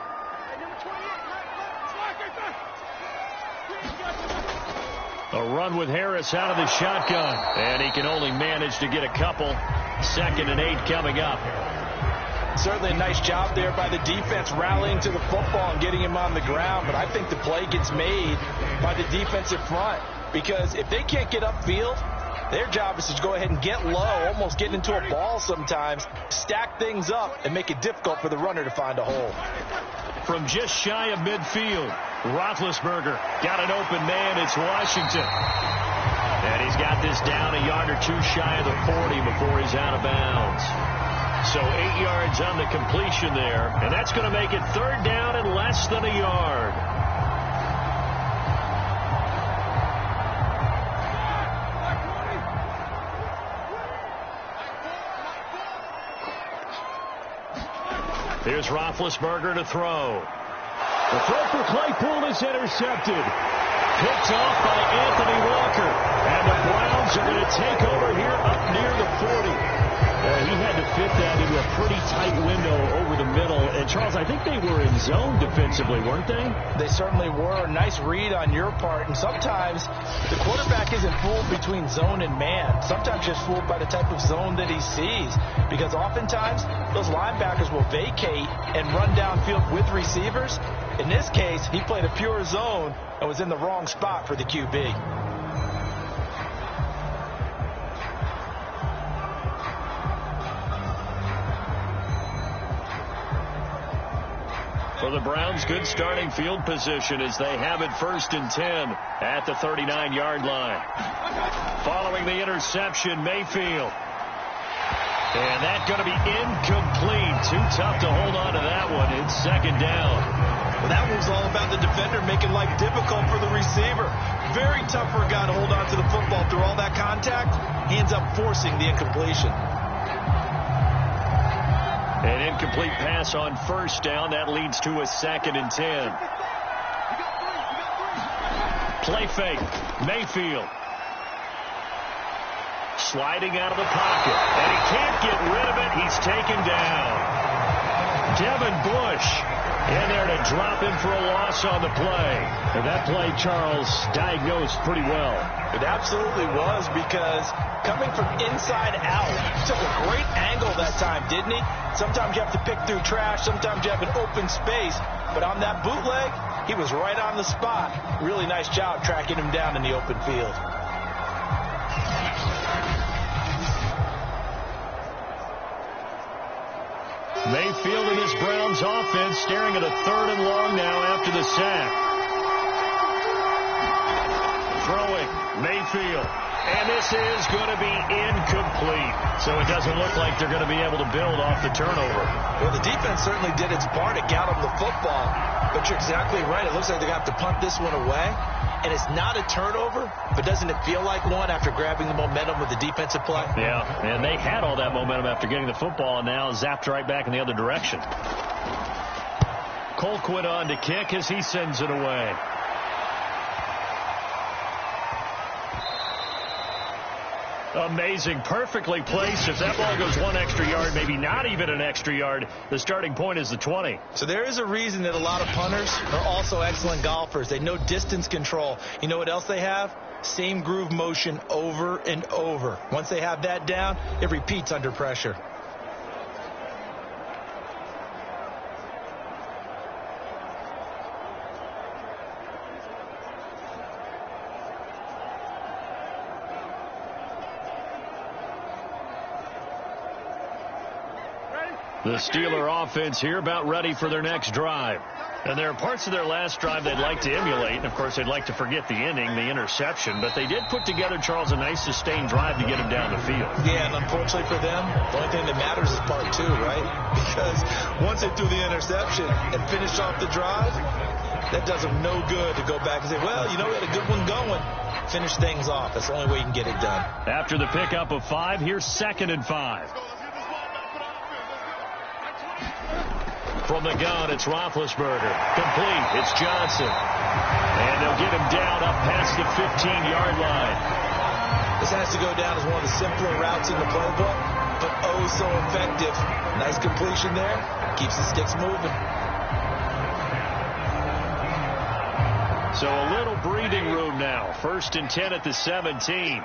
A run with Harris out of the shotgun. And he can only manage to get a couple. 2nd and 8 coming up. Certainly a nice job there by the defense rallying to the football and getting him on the ground. But I think the play gets made by the defensive front. Because if they can't get upfield, their job is to go ahead and get low, almost get into a ball sometimes, stack things up, and make it difficult for the runner to find a hole. From just shy of midfield, Roethlisberger got an open man. It's Washington. And he's got this down a yard or two shy of the 40 before he's out of bounds. So 8 yards on the completion there. And that's going to make it 3rd down and less than a yard. Here's Roethlisberger to throw. The throw for Claypool is intercepted. Picked off by Anthony Walker. And the Browns are going to take over here up near the 40. He had to fit that into a pretty tight window over the middle. And, Charles, I think they were in zone defensively, weren't they? They certainly were. Nice read on your part. And sometimes the quarterback isn't fooled between zone and man. Sometimes just fooled by the type of zone that he sees. Because oftentimes those linebackers will vacate and run downfield with receivers. In this case, he played a pure zone and was in the wrong spot for the QB. For the Browns, good starting field position as they have it 1st and 10 at the 39-yard line. Following the interception, Mayfield. And that's going to be incomplete. Too tough to hold on to that one. It's 2nd down. Well, that one's all about the defender making life difficult for the receiver. Very tough for a guy to hold on to the football through all that contact. He ends up forcing the incompletion. An incomplete pass on 1st down. That leads to a 2nd and 10. Play fake. Mayfield. Sliding out of the pocket. And he can't get rid of it. He's taken down. Devin Bush in there to drop him for a loss on the play. And that play, Charles, diagnosed pretty well. It absolutely was, because coming from inside out, he took a great angle that time, didn't he? Sometimes you have to pick through trash. Sometimes you have an open space. But on that bootleg, he was right on the spot. Really nice job tracking him down in the open field. Mayfield and this Browns offense staring at a 3rd and long now after the sack. Throwing, Mayfield. And this is going to be incomplete. So it doesn't look like they're going to be able to build off the turnover. Well, the defense certainly did its part to gallop the football. But you're exactly right. It looks like they're going to have to punt this one away. And it's not a turnover, but doesn't it feel like one after grabbing the momentum with the defensive play? Yeah, and they had all that momentum after getting the football, and now zapped right back in the other direction. Colquit on to kick as he sends it away. Amazing. Perfectly placed. If that ball goes 1 extra yard, maybe not even an extra yard, the starting point is the 20. So there is a reason that a lot of punters are also excellent golfers. They know distance control. You know what else they have? Same groove motion over and over. Once they have that down, it repeats under pressure. The Steeler offense here about ready for their next drive. And there are parts of their last drive they'd like to emulate. And, of course, they'd like to forget the ending, the interception. But they did put together, Charles, a nice sustained drive to get him down the field. Yeah, and unfortunately for them, the only thing that matters is part 2, right? Because once they threw the interception and finished off the drive, That does them no good to go back and say, well, you know, we had a good one going. Finish things off. That's the only way you can get it done. After the pickup of 5, here's 2nd and 5. From the gun, it's Roethlisberger. Complete. It's Johnson. And they'll get him down up past the 15-yard line. This has to go down as one of the simpler routes in the playbook, but oh so effective. Nice completion there. Keeps the sticks moving. So a little breathing room now. 1st and 10 at the 17.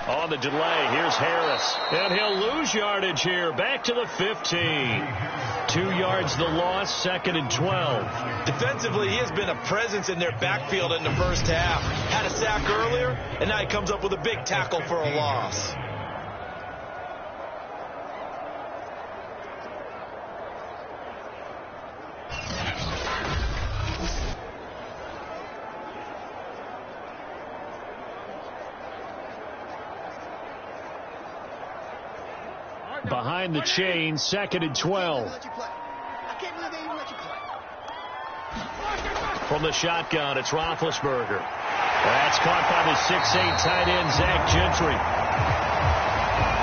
On the delay, here's Harris. And he'll lose yardage here. Back to the 15. 2 yards the loss, 2nd and 12. Defensively, he has been a presence in their backfield in the first half. Had a sack earlier, and now he comes up with a big tackle for a loss. Behind the chain, 2nd and 12. From the shotgun, it's Roethlisberger. That's caught by the 6'8" tight end, Zach Gentry.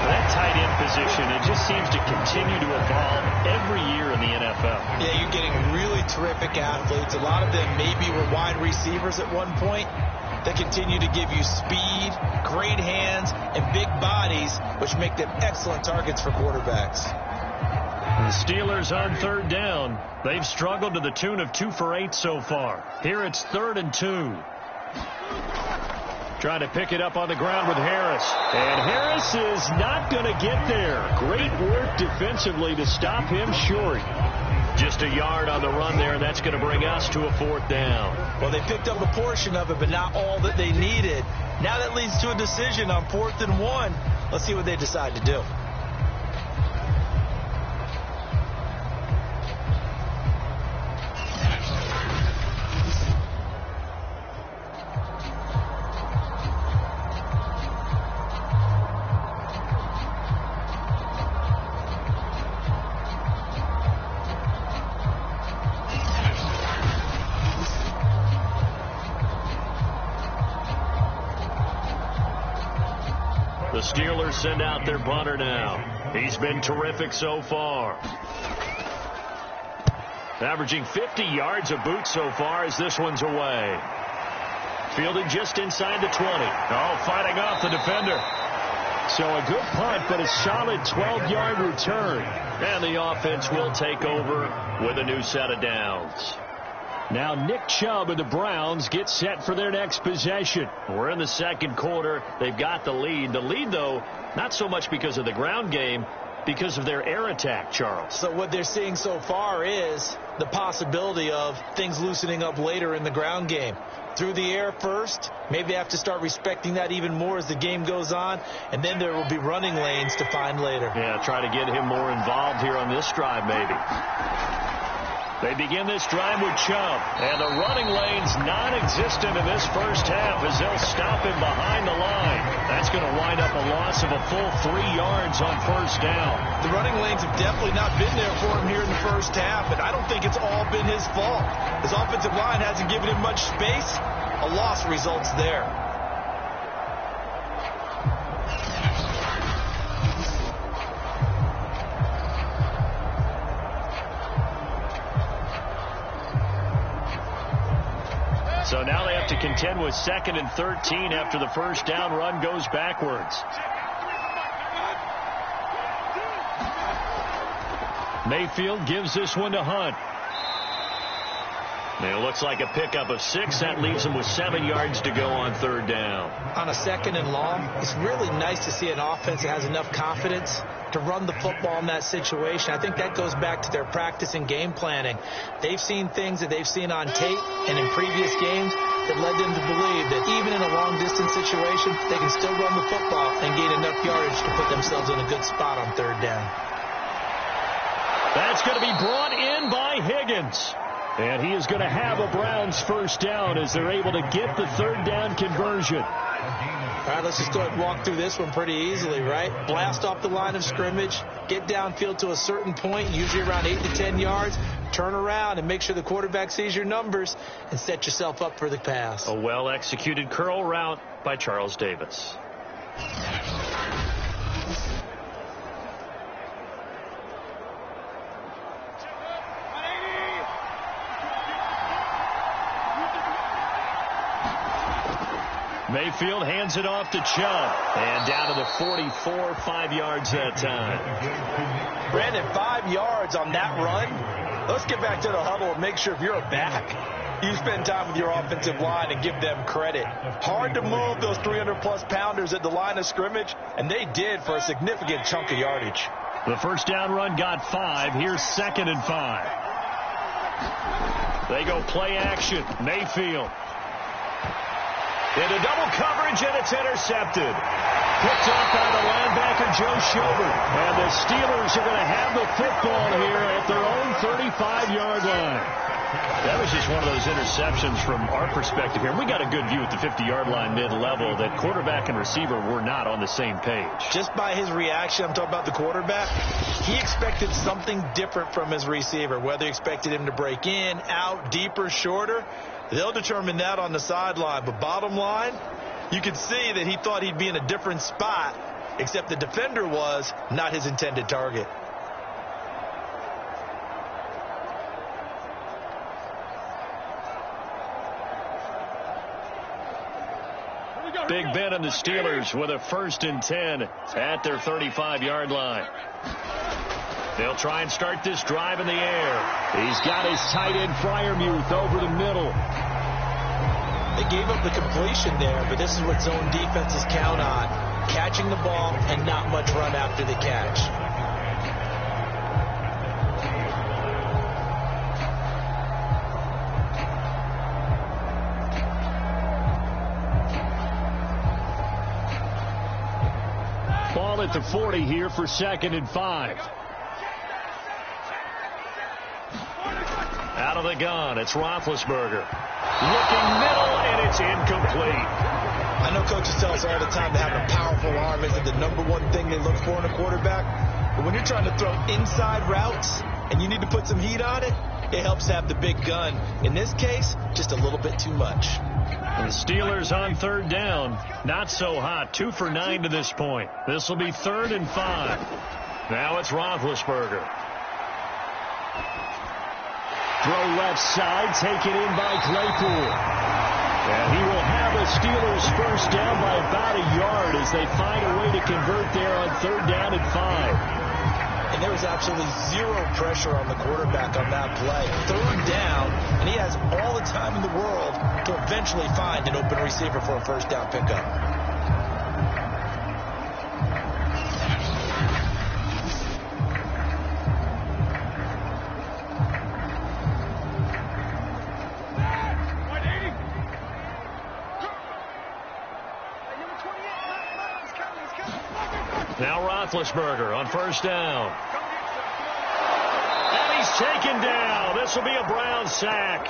That tight end position, it just seems to continue to evolve every year in the NFL. Yeah, you're getting really terrific athletes. A lot of them maybe were wide receivers at one point. They continue to give you speed, great hands, and big bodies, which make them excellent targets for quarterbacks. The Steelers on 3rd down. They've struggled to the tune of 2 for 8 so far. Here it's 3rd and 2. Trying to pick it up on the ground with Harris. And Harris is not going to get there. Great work defensively to stop him short. Just a yard on the run there, and that's going to bring us to a 4th down. Well, they picked up a portion of it, but not all that they needed. Now that leads to a decision on 4th and 1. Let's see what they decide to do. The Steelers send out their punter now. He's been terrific so far. Averaging 50 yards a boot so far as this one's away. Fielded just inside the 20. Oh, fighting off the defender. So a good punt, but a solid 12-yard return. And the offense will take over with a new set of downs. Now Nick Chubb and the Browns get set for their next possession. We're in the 2nd quarter. They've got the lead. The lead, though, not so much because of the ground game, because of their air attack, Charles. So what they're seeing so far is the possibility of things loosening up later in the ground game. Through the air first, maybe they have to start respecting that even more as the game goes on, and then there will be running lanes to find later. Yeah, try to get him more involved here on this drive, maybe. They begin this drive with Chubb, and the running lane's non-existent in this first half as they'll stop him behind the line. That's going to wind up a loss of a full 3 yards on 1st down. The running lanes have definitely not been there for him here in the first half, and I don't think it's all been his fault. His offensive line hasn't given him much space. A loss results there. So now they have to contend with 2nd and 13 after the first down run goes backwards. Mayfield gives this one to Hunt. And it looks like a pickup of 6. That leaves him with 7 yards to go on 3rd down. On a 2nd and long, it's really nice to see an offense that has enough confidence to run the football in that situation. I think that goes back to their practice and game planning. They've seen things that they've seen on tape and in previous games that led them to believe that even in a long-distance situation, they can still run the football and gain enough yardage to put themselves in a good spot on 3rd down. That's going to be brought in by Higgins. And he is going to have a Browns first down as they're able to get the third down conversion. All right, let's just go ahead and walk through this one pretty easily, right? Blast off the line of scrimmage, get downfield to a certain point, usually around 8 to 10 yards, turn around and make sure the quarterback sees your numbers and set yourself up for the pass. A well-executed curl route by Charles Davis. Mayfield hands it off to Chubb. And down to the 44, 5 yards that time. Brandon, 5 yards on that run. Let's get back to the huddle and make sure if you're a back, you spend time with your offensive line and give them credit. Hard to move those 300-plus pounders at the line of scrimmage, and they did for a significant chunk of yardage. The first down run got 5. Here's 2nd and 5. They go play action. Mayfield. Into double coverage, and it's intercepted. Picked up by the linebacker, Joe Schobert. And the Steelers are going to have the football here at their own 35-yard line. That was just one of those interceptions from our perspective here. We got a good view at the 50-yard line mid-level that quarterback and receiver were not on the same page. Just by his reaction, I'm talking about the quarterback, he expected something different from his receiver, whether he expected him to break in, out, deeper, shorter. They'll determine that on the sideline. But bottom line, you could see that he thought he'd be in a different spot, except the defender was not his intended target. Big Ben and the Steelers with a 1st and 10 at their 35-yard line. They'll try and start this drive in the air. He's got his tight end Freiermuth over the middle. They gave up the completion there, but this is what zone defenses count on. Catching the ball and not much run after the catch. Ball at the 40 here for 2nd and 5. Out of the gun, it's Roethlisberger. Looking middle, and it's incomplete. I know coaches tell us all the time that having a powerful arm isn't the #1 thing they look for in a quarterback. But when you're trying to throw inside routes and you need to put some heat on it, it helps to have the big gun. In this case, just a little bit too much. And the Steelers on 3rd down. Not so hot. 2 for 9 to this point. This will be 3rd and 5. Now it's Roethlisberger. Throw left side, taken in by Claypool. And he will have a Steelers first down by about a yard as they find a way to convert there on 3rd down and 5. And there was absolutely zero pressure on the quarterback on that play. 3rd down, and he has all the time in the world to eventually find an open receiver for a first down pickup. Now Roethlisberger on 1st down. And he's taken down. This will be a Brown sack.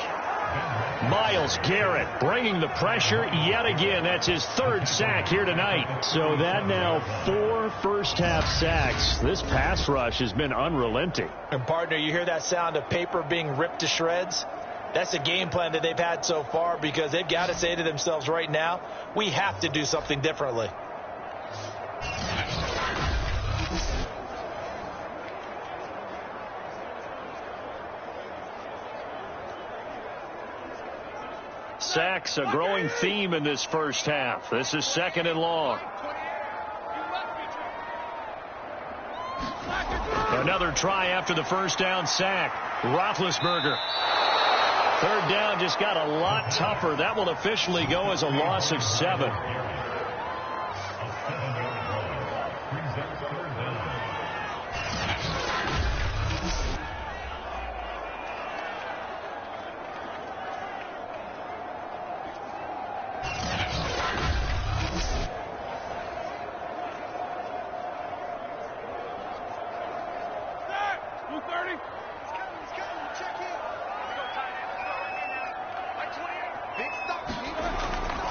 Myles Garrett bringing the pressure yet again. That's his 3rd sack here tonight. So that now 4 first-half sacks. This pass rush has been unrelenting. And, partner, you hear that sound of paper being ripped to shreds? That's a game plan that they've had so far because they've got to say to themselves right now, we have to do something differently. Sacks, a growing theme in this first half. This is 2nd and long. Another try after the first down sack. Roethlisberger. 3rd down just got a lot tougher. That will officially go as a loss of 7.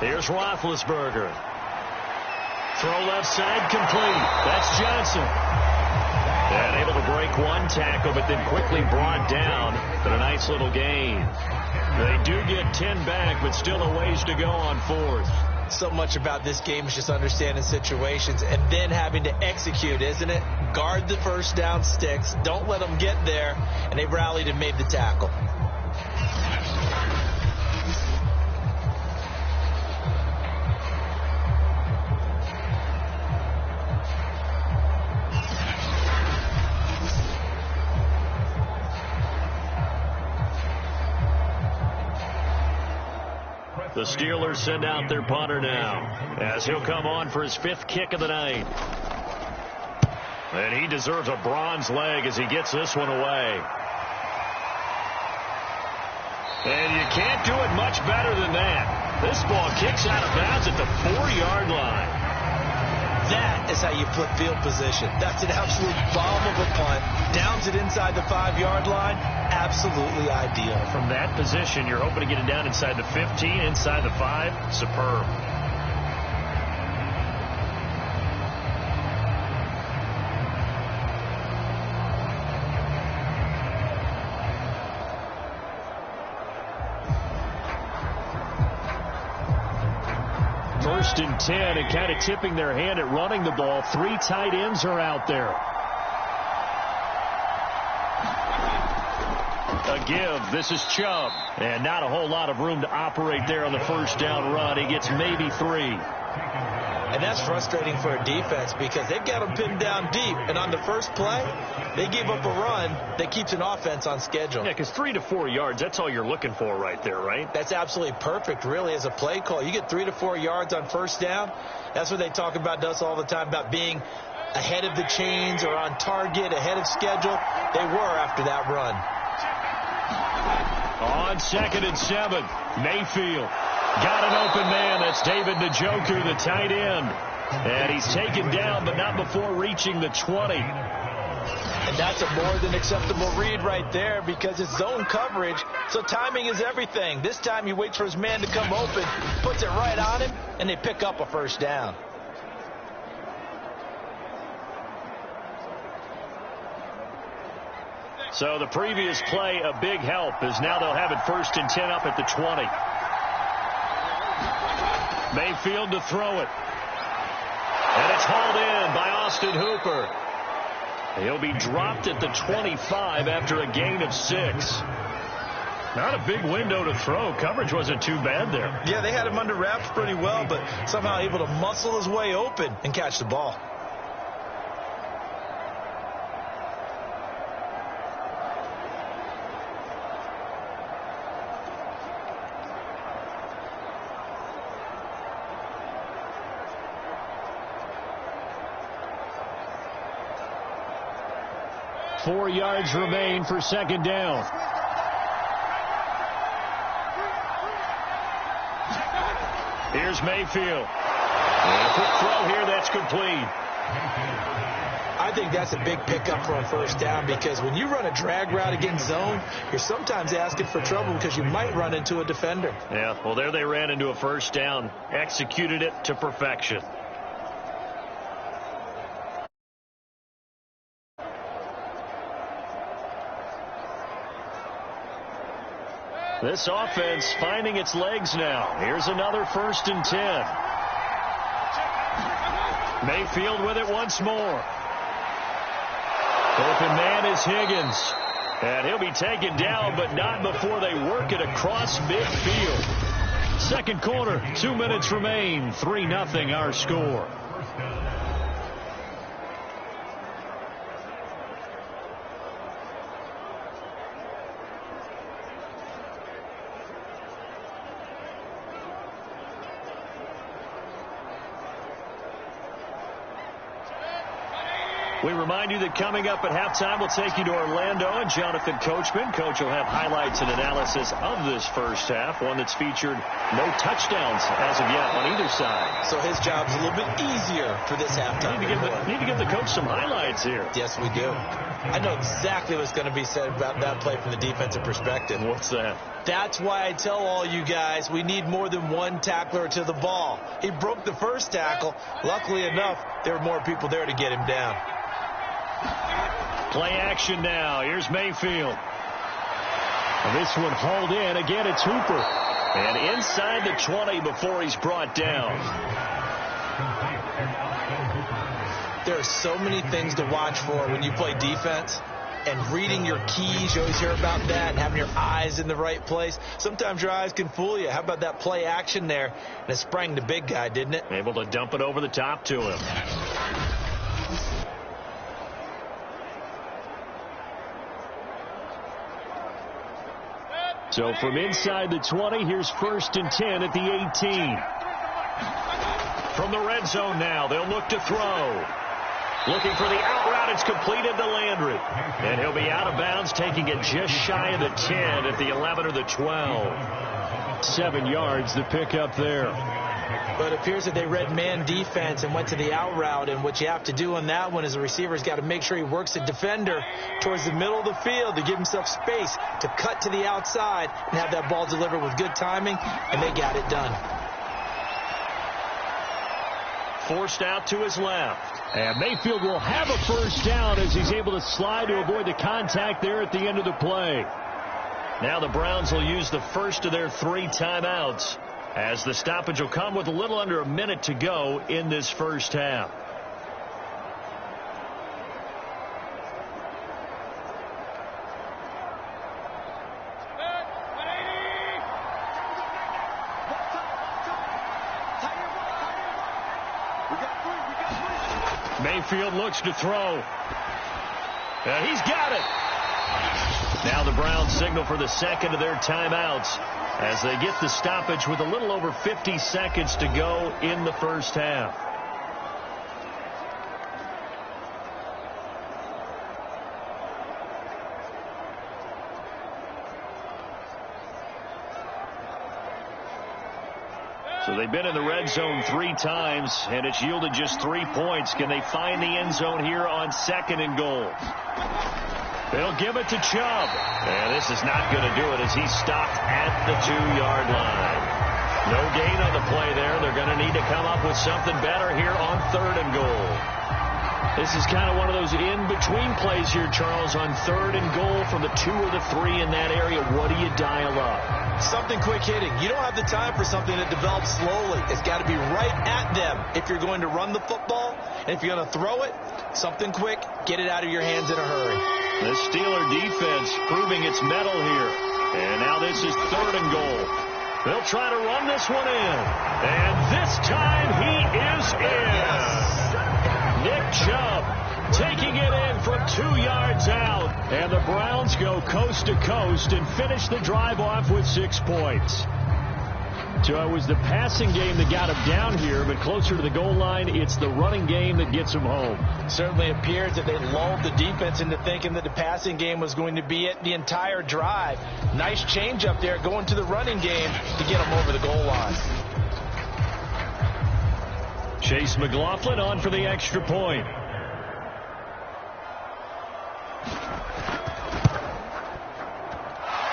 Here's Roethlisberger. Throw left side complete. That's Johnson. And able to break one tackle, but then quickly brought down. But a nice little gain. They do get 10 back, but still a ways to go on fourth. So much about this game is just understanding situations and then having to execute, isn't it? Guard the first down sticks. Don't let them get there. And they rallied and made the tackle. The Steelers send out their punter now as he'll come on for his 5th kick of the night. And he deserves a bronze leg as he gets this one away. And you can't do it much better than that. This ball kicks out of bounds at the 4-yard line. That is how you flip field position. That's an absolute bomb of a punt. Downs it inside the 5-yard line. Absolutely ideal. From that position, you're hoping to get it down inside the 15, inside the 5. Superb. First and 10, and kind of tipping their hand at running the ball. 3 tight ends are out there. A give. This is Chubb. And not a whole lot of room to operate there on the first down run. He gets maybe 3. And that's frustrating for a defense because they've got them pinned down deep. And on the first play, they give up a run that keeps an offense on schedule. Yeah, because 3 to 4 yards, that's all you're looking for right there, right? That's absolutely perfect, really, as a play call. You get 3 to 4 yards on first down. That's what they talk about, Dust, all the time, about being ahead of the chains or on target, ahead of schedule. They were after that run. On 2nd and 7, Mayfield. Got an open man. That's David Njoku, the tight end. And he's taken down, but not before reaching the 20. And that's a more than acceptable read right there because it's zone coverage, so timing is everything. This time he waits for his man to come open, puts it right on him, and they pick up a first down. So the previous play, a big help, as now they'll have it 1st and 10 up at the 20. Mayfield to throw it. And it's hauled in by Austin Hooper. He'll be dropped at the 25 after a gain of 6. Not a big window to throw. Coverage wasn't too bad there. Yeah, they had him under wraps pretty well, but somehow able to muscle his way open and catch the ball. Four yards remain for 2nd down. Here's Mayfield. And a quick throw here, that's complete. I think that's a big pickup for a first down because when you run a drag route against zone, you're sometimes asking for trouble because you might run into a defender. Yeah, well, there they ran into a first down. Executed it to perfection. This offense finding its legs now. Here's another 1st and 10. Mayfield with it once more. Open man is Higgins. And he'll be taken down, but not before they work it across midfield. 2nd quarter, 2 minutes remain. 3-0 our score. We remind you that coming up at halftime, we'll take you to Orlando and Jonathan Coachman. Coach will have highlights and analysis of this first half, one that's featured no touchdowns as of yet on either side. So his job's a little bit easier for this halftime. Need to give the coach some highlights here. Yes, we do. I know exactly what's going to be said about that play from the defensive perspective. What's that? That's why I tell all you guys we need more than one tackler to the ball. He broke the first tackle. Luckily enough, there were more people there to get him down. Play action now. Here's Mayfield. This one hauled in. Again, it's Hooper. And inside the 20 before he's brought down. There are so many things to watch for when you play defense. And reading your keys, you always hear about that, and having your eyes in the right place. Sometimes your eyes can fool you. How about that play action there? And it sprang the big guy, didn't it? Able to dump it over the top to him. So from inside the 20, here's 1st and 10 at the 18. From the red zone now, they'll look to throw. Looking for the out route. It's completed to Landry. And he'll be out of bounds, taking it just shy of the 10 at the 11 or the 12. 7 yards to pick up there. But it appears that they read man defense and went to the out route. And what you have to do on that one is the receiver's got to make sure he works the defender towards the middle of the field to give himself space to cut to the outside and have that ball delivered with good timing. And they got it done. Forced out to his left. And Mayfield will have a first down as he's able to slide to avoid the contact there at the end of the play. Now the Browns will use the first of their 3 timeouts as the stoppage will come with a little under a minute to go in this first half. Mayfield looks to throw. He's got it. Now the Browns signal for the second of their timeouts as they get the stoppage with a little over 50 seconds to go in the first half. So they've been in the red zone 3 times, and it's yielded just 3 points. Can they find the end zone here on 2nd and goal? They'll give it to Chubb. And this is not going to do it as he's stopped at the 2-yard line. No gain on the play there. They're going to need to come up with something better here on 3rd and goal. This is kind of one of those in-between plays here, Charles, on 3rd and goal from the 2 or the 3 in that area. What do you dial up? Something quick hitting. You don't have the time for something that develops slowly. It's got to be right at them if you're going to run the football. And if you're going to throw it, something quick, get it out of your hands in a hurry. The Steeler defense proving its mettle here. And now this is 3rd and goal. They'll try to run this one in. And this time he is in. Nick Chubb taking it in from 2 yards out. And the Browns go coast to coast and finish the drive off with 6 points. So it was the passing game that got him down here, but closer to the goal line, it's the running game that gets him home. Certainly appears that they lulled the defense into thinking that the passing game was going to be it the entire drive. Nice change up there going to the running game to get him over the goal line. Chase McLaughlin on for the extra point.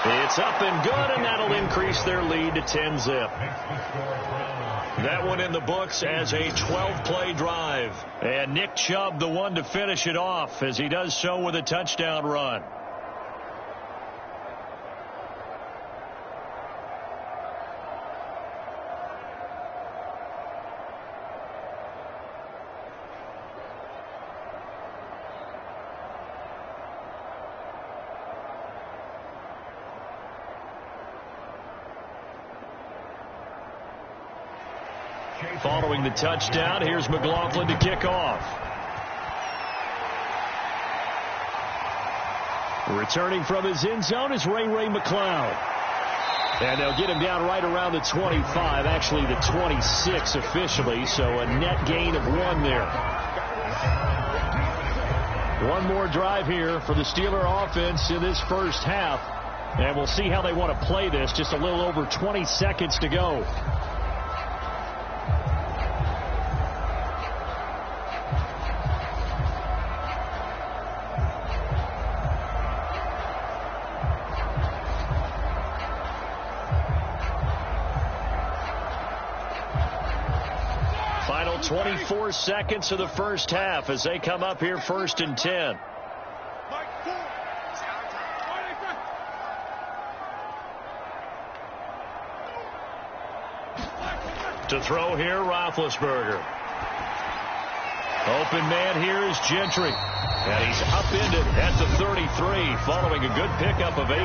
It's up and good, and that'll increase their lead to 10-zip. That one in the books as a 12-play drive. And Nick Chubb, the one to finish it off, as he does so with a touchdown run. Following the touchdown, here's McLaughlin to kick off. Returning from his end zone is Ray McCloud. And they'll get him down right around the 25, actually the 26 officially, so a net gain of 1 there. One more drive here for the Steeler offense in this first half. And we'll see how they want to play this. Just a little over 20 seconds to go. Final 24 seconds of the first half as they come up here 1st and 10. To throw here, Roethlisberger. Open man here is Gentry. And he's upended at the 33 following a good pickup of 8.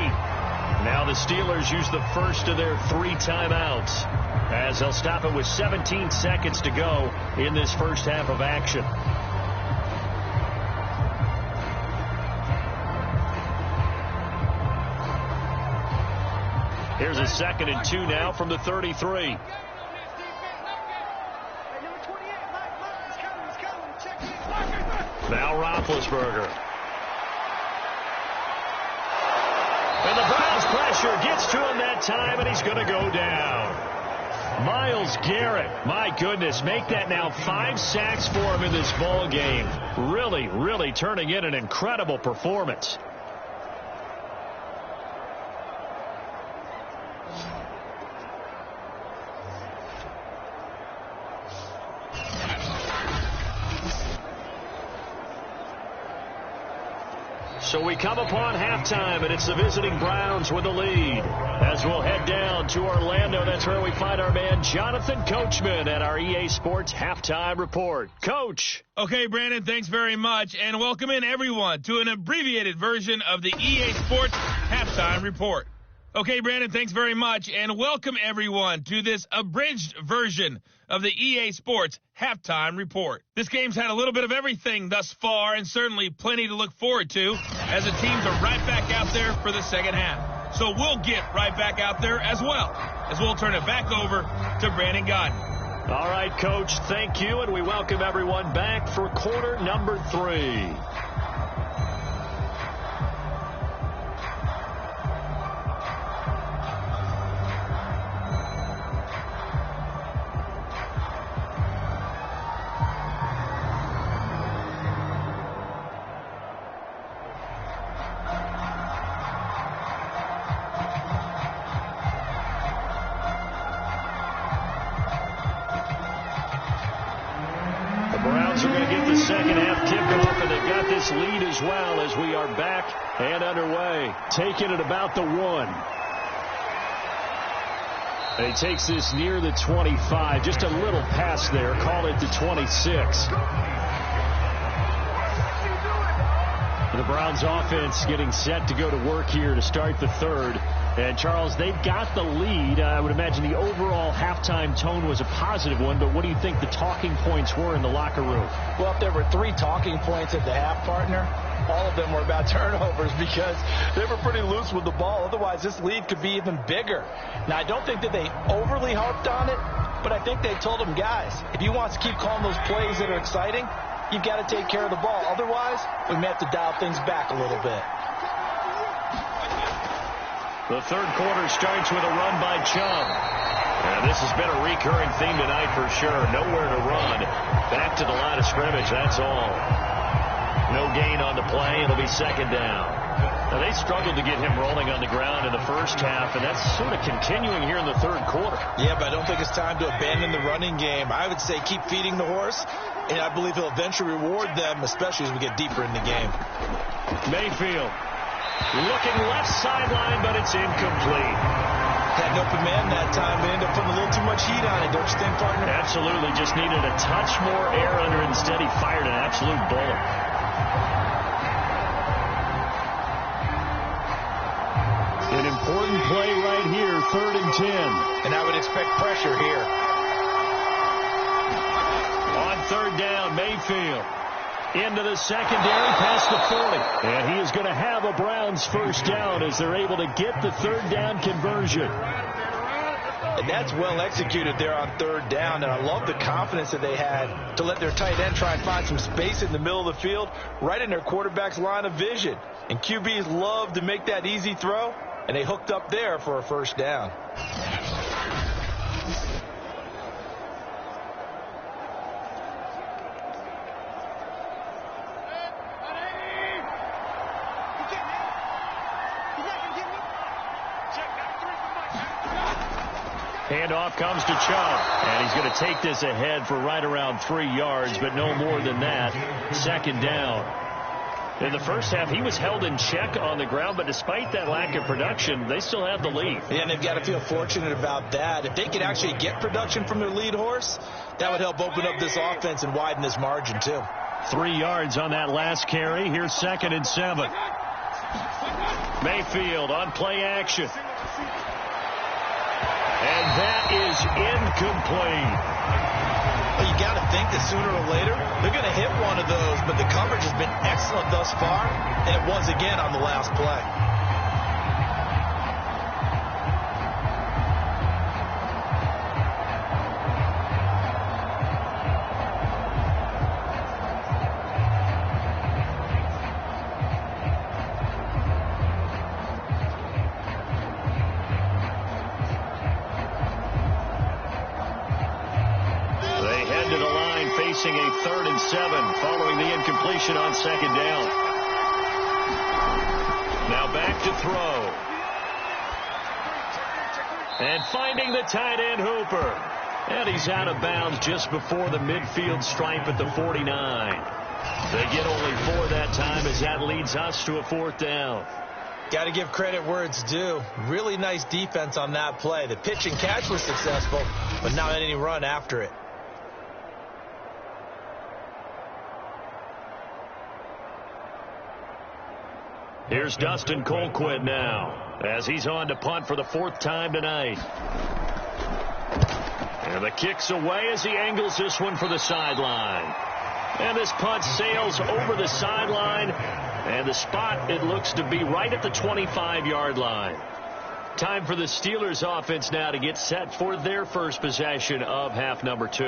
Now the Steelers use the first of their 3 timeouts as they'll stop it with 17 seconds to go in this first half of action. Here's a 2nd and 2 now from the 33. Now Roethlisberger. And the Browns pressure gets to him that time, and he's going to go down. Myles Garrett, my goodness, make that now 5 sacks for him in this ball game. Really, really turning in an incredible performance. So we come upon halftime, and it's the visiting Browns with the lead. As we'll head down to Orlando, that's where we find our man Jonathan Coachman at our EA Sports Halftime Report. Coach. Okay, Brandon, thanks very much, and welcome in everyone to an abbreviated version of the EA Sports Halftime Report. Okay, Brandon, thanks very much, and welcome everyone to this abridged version of the EA Sports Halftime Report. This game's had a little bit of everything thus far, and certainly plenty to look forward to, as the teams are right back out there for the second half. So we'll get right back out there as well, as we'll turn it back over to Brandon Godden. All right, Coach, thank you, and we welcome everyone back for quarter number 3. Second half kickoff, and they've got this lead as well as we are back and underway. Taking it about the 1. And he takes this near the 25. Just a little pass there. Call it the 26. The Browns offense getting set to go to work here to start the 3rd. And, Charles, they've got the lead. I would imagine the overall halftime tone was a positive one, but what do you think the talking points were in the locker room? Well, if there were 3 talking points at the half, partner, all of them were about turnovers because they were pretty loose with the ball. Otherwise, this lead could be even bigger. Now, I don't think that they overly harped on it, but I think they told them, guys, if you want to keep calling those plays that are exciting, you've got to take care of the ball. Otherwise, we may have to dial things back a little bit. The 3rd quarter starts with a run by Chubb. And this has been a recurring theme tonight for sure. Nowhere to run. Back to the line of scrimmage, that's all. No gain on the play. It'll be 2nd down. Now, they struggled to get him rolling on the ground in the first half, and that's sort of continuing here in the 3rd quarter. Yeah, but I don't think it's time to abandon the running game. I would say keep feeding the horse, and I believe he'll eventually reward them, especially as we get deeper in the game. Mayfield. Looking left sideline, but it's incomplete. Had an open man that time, but ended up putting a little too much heat on it, don't you think, partner? Absolutely. Just needed a touch more air under it. Instead, he fired an absolute bullet. An important play right here, 3rd and 10. And I would expect pressure here. On 3rd down, Mayfield. Into the secondary, past the 40. And he is going to have a Browns 1st down as they're able to get the 3rd down conversion. And that's well executed there on third down. And I love the confidence that they had to let their tight end try and find some space in the middle of the field, right in their quarterback's line of vision. And QBs love to make that easy throw, and they hooked up there for a first down. Handoff comes to Chubb, and he's going to take this ahead for right around 3 yards, but no more than that. Second down. In the first half, he was held in check on the ground, but despite that lack of production, they still have the lead. Yeah, and they've got to feel fortunate about that. If they could actually get production from their lead horse, that would help open up this offense and widen this margin, too. 3 yards on that last carry. Here's 2nd and 7. Mayfield on play action. And that is incomplete. Well, you got to think that sooner or later they're going to hit one of those, but the coverage has been excellent thus far, and it was again on the last play. A 3rd and 7 following the incompletion on 2nd down. Now back to throw. And finding the tight end Hooper. And he's out of bounds just before the midfield stripe at the 49. They get only 4 that time as that leads us to a 4th down. Got to give credit where it's due. Really nice defense on that play. The pitch and catch was successful, but not any run after it. Here's Dustin Colquit now as he's on to punt for the 4th time tonight. And the kick's away as he angles this one for the sideline. And this punt sails over the sideline. And the spot, it looks to be right at the 25-yard line. Time for the Steelers offense now to get set for their first possession of half number 2.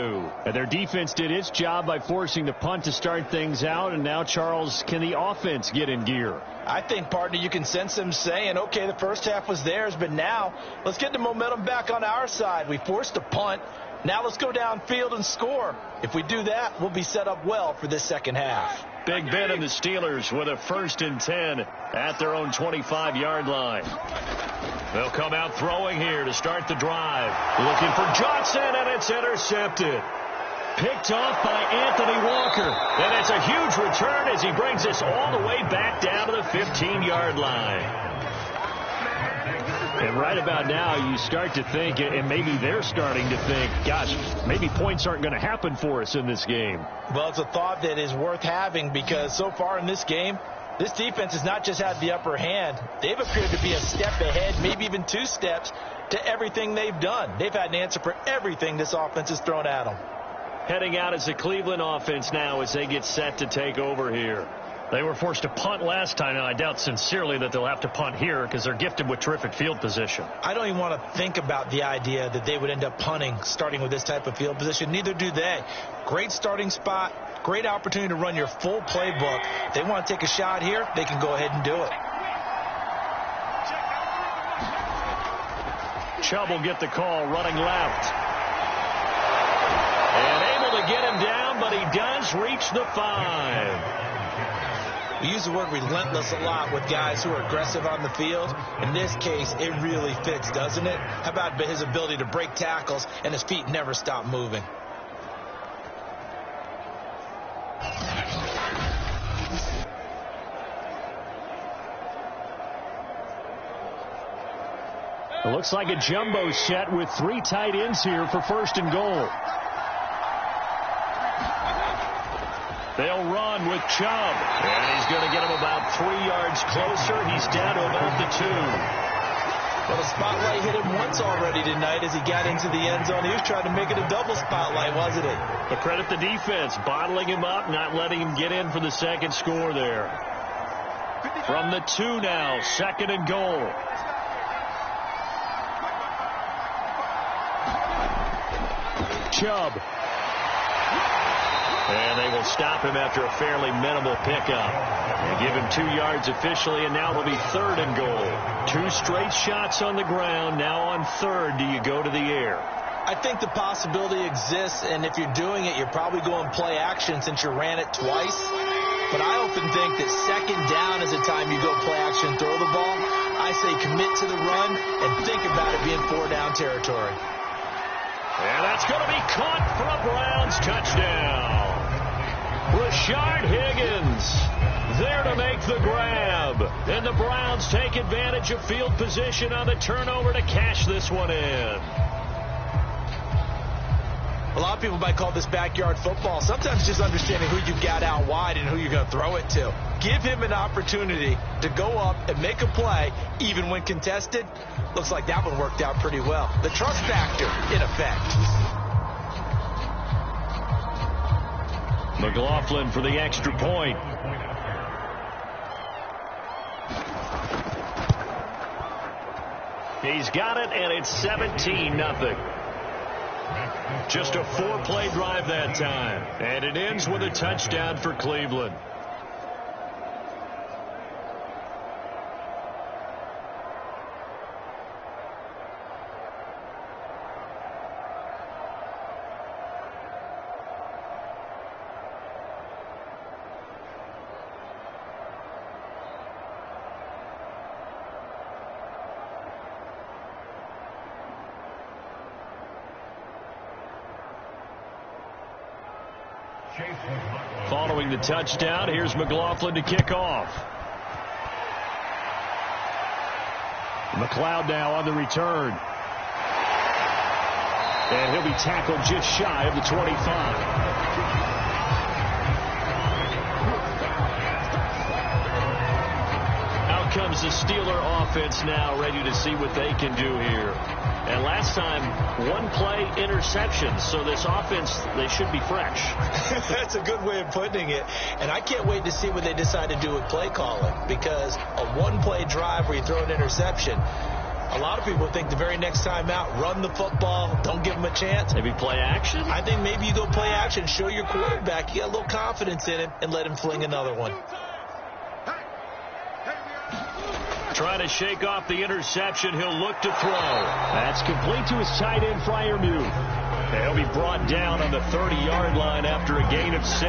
And their defense did its job by forcing the punt to start things out. And now, Charles, can the offense get in gear? I think, partner, you can sense them saying, okay, the first half was theirs, but now let's get the momentum back on our side. We forced a punt. Now let's go downfield and score. If we do that, we'll be set up well for this second half. Big Ben and the Steelers with a 1st and 10 at their own 25-yard line. They'll come out throwing here to start the drive. Looking for Johnson, and it's intercepted. Picked off by Anthony Walker. And it's a huge return as he brings this all the way back down to the 15-yard line. And right about now, you start to think, and maybe they're starting to think, gosh, maybe points aren't going to happen for us in this game. Well, it's a thought that is worth having because so far in this game, this defense has not just had the upper hand. They've appeared to be a step ahead, maybe even 2 steps to everything they've done. They've had an answer for everything this offense has thrown at them. Heading out as the Cleveland offense now as they get set to take over here. They were forced to punt last time. Now, I doubt sincerely that they'll have to punt here because they're gifted with terrific field position. I don't even want to think about the idea that they would end up punting starting with this type of field position. Neither do they. Great starting spot. Great opportunity to run your full playbook. If they want to take a shot here, they can go ahead and do it. Chubb will get the call running left. And able to get him down, but he does reach the 5. We use the word relentless a lot with guys who are aggressive on the field. In this case, it really fits, doesn't it? How about his ability to break tackles and his feet never stop moving? It looks like a jumbo set with 3 tight ends here for 1st and goal. They'll run with Chubb. And he's going to get him about 3 yards closer. He's down to about the 2. Well, the spotlight hit him once already tonight as he got into the end zone. He was trying to make it a double spotlight, wasn't he? But credit the defense, bottling him up, not letting him get in for the second score there. From the 2 now, 2nd and goal. Chubb. And they will stop him after a fairly minimal pickup. They give him 2 yards officially, and now it'll be 3rd and goal. 2 straight shots on the ground. Now on 3rd, do you go to the air? I think the possibility exists, and if you're doing it, you're probably going play action since you ran it twice. But I often think that 2nd down is the time you go play action and throw the ball. I say commit to the run and think about it being 4-down territory. And that's going to be caught for a Browns touchdown. Rashard Higgins there to make the grab. And the Browns take advantage of field position on the turnover to cash this one in. A lot of people might call this backyard football. Sometimes just understanding who you got out wide and who you're going to throw it to. Give him an opportunity to go up and make a play, even when contested. Looks like that one worked out pretty well. The trust factor, in effect. McLaughlin for the extra point. He's got it, and it's 17-0. Just a 4-play drive that time. And it ends with a touchdown for Cleveland. Following the touchdown, here's McLaughlin to kick off. McLeod now on the return. And he'll be tackled just shy of the 25. Out comes the Steeler offense now, ready to see what they can do here. And last time, 1-play interception. So this offense, they should be fresh. That's a good way of putting it. And I can't wait to see what they decide to do with play calling. Because a 1-play drive where you throw an interception, a lot of people think the very next time out, run the football, don't give them a chance. Maybe play action? I think maybe you go play action, show your quarterback you got a little confidence in him, and let him fling another one. Trying to shake off the interception. He'll look to throw. That's complete to his tight end, Freiermuth. He'll be brought down on the 30-yard line after a gain of 6.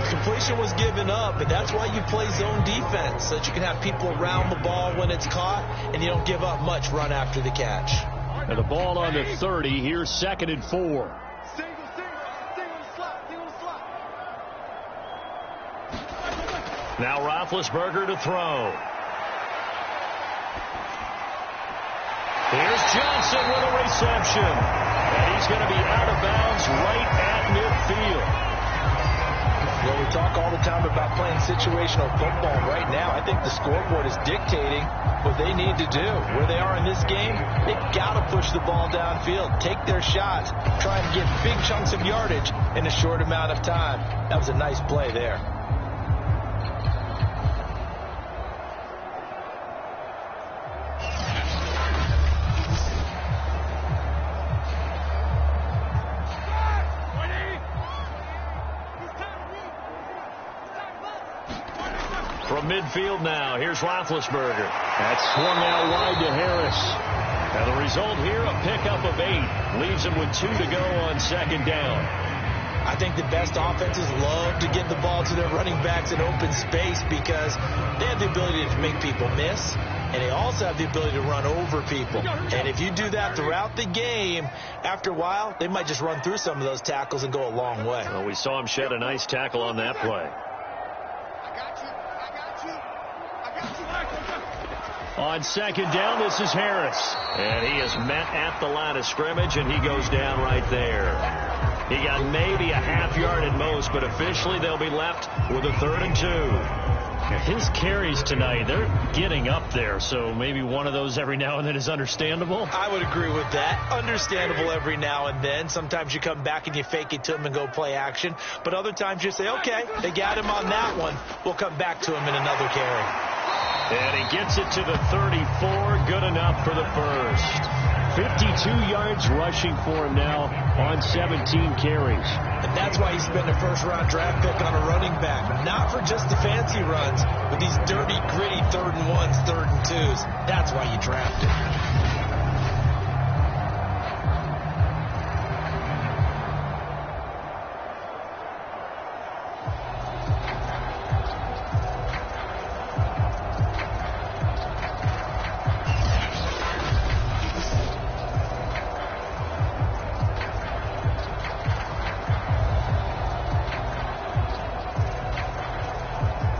Completion was given up, but that's why you play zone defense, so that you can have people around the ball when it's caught, and you don't give up much run after the catch. And the ball on the 30. Here's 2nd and 4. Now Roethlisberger to throw. Here's Johnson with a reception. And he's going to be out of bounds right at midfield. Well, we talk all the time about playing situational football. Right now, I think the scoreboard is dictating what they need to do. Where they are in this game, they've got to push the ball downfield, take their shots, try and get big chunks of yardage in a short amount of time. That was a nice play there. From midfield now, here's Roethlisberger. That's swung out wide to Harris. And the result here, a pickup of 8. Leaves him with 2 to go on 2nd down. I think the best offenses love to get the ball to their running backs in open space because they have the ability to make people miss, and they also have the ability to run over people. And if you do that throughout the game, after a while, they might just run through some of those tackles and go a long way. Well, we saw him shed a nice tackle on that play. On 2nd down, this is Harris. And he is met at the line of scrimmage, and he goes down right there. He got maybe a half yard at most, but officially they'll be left with a 3rd and 2. His carries tonight, they're getting up there, so maybe one of those every now and then is understandable. I would agree with that. Understandable every now and then. Sometimes you come back and you fake it to him and go play action. But other times you say, okay, they got him on that one. We'll come back to him in another carry. And he gets it to the 34. Good enough for the first. 52 yards rushing for him now on 17 carries. And that's why he spent a first-round draft pick on a running back. Not for just the fancy runs, but these dirty, gritty 3rd and 1s, 3rd and 2s. That's why you draft him.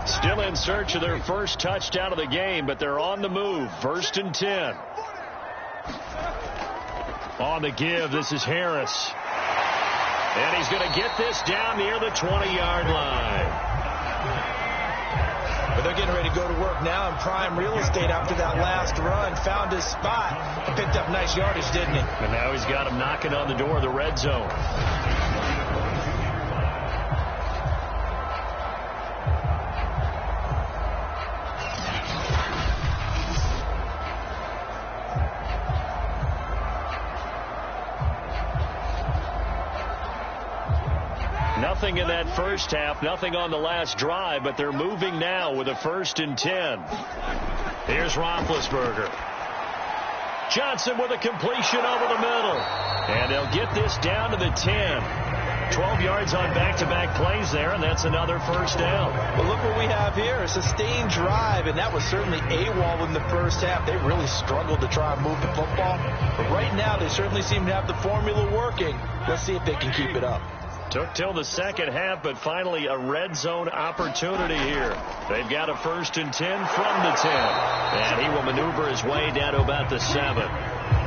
Still in search of their first touchdown of the game, but they're on the move. 1st and 10. On the give, this is Harris. And he's going to get this down near the 20-yard line. But they're getting ready to go to work now in prime real estate after that last run. Found his spot. Picked up nice yardage, didn't he? And now he's got him knocking on the door of the red zone. Nothing in that first half, nothing on the last drive, but they're moving now with a 1st and 10. Here's Roethlisberger. Johnson with a completion over the middle. And they'll get this down to the 10. 12 yards on back-to-back plays there, and that's another first down. Well, look what we have here. A sustained drive, and that was certainly AWOL in the first half. They really struggled to try and move the football. But right now, they certainly seem to have the formula working. Let's see if they can keep it up. Took till the second half, but finally a red zone opportunity here. They've got a 1st and 10 from the 10. And he will maneuver his way down to about the 7.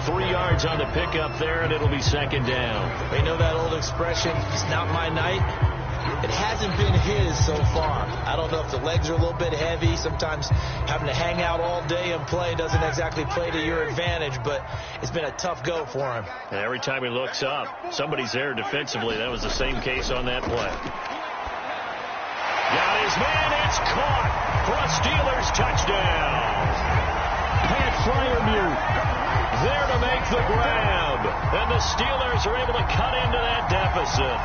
3 yards on the pickup there, and it'll be 2nd down. They know that old expression, it's not my night. It hasn't been his so far. I don't know if the legs are a little bit heavy. Sometimes having to hang out all day and play doesn't exactly play to your advantage, but it's been a tough go for him. And every time he looks up, somebody's there defensively. That was the same case on that play. Got his man. It's caught for a Steelers touchdown. Pat Fryermuth there to make the grab. And the Steelers are able to cut into that deficit.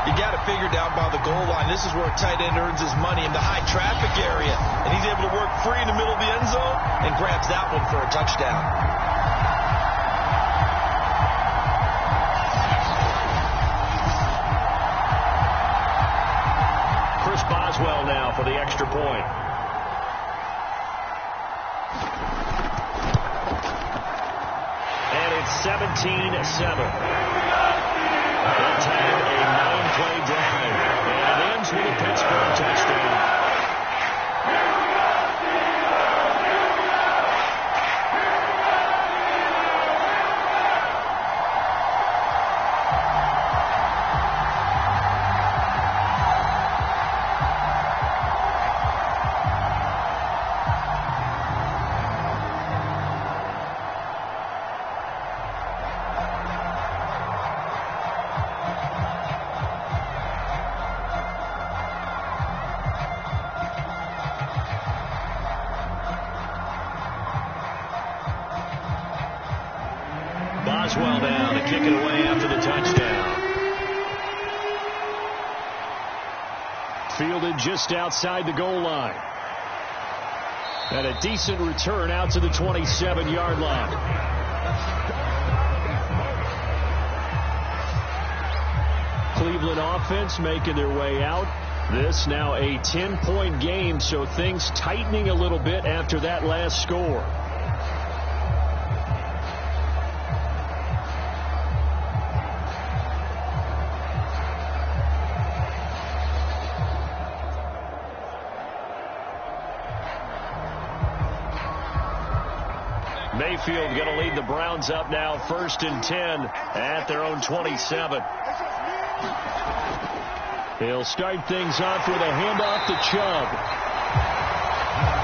You got to figure down by the goal line. This is where a tight end earns his money in the high traffic area. And he's able to work free in the middle of the end zone and grabs that one for a touchdown. Chris Boswell now for the extra point. And it's 17-7. Let's have a 9-play drive. And it ends with a Pittsburgh touchdown. Boswell down to kick it away after the touchdown. Fielded just outside the goal line. And a decent return out to the 27-yard line. Cleveland offense making their way out. This now a 10-point game, so things tightening a little bit after that last score. Mayfield going to lead the Browns up now 1st and 10 at their own 27. He'll start things off with a handoff to Chubb.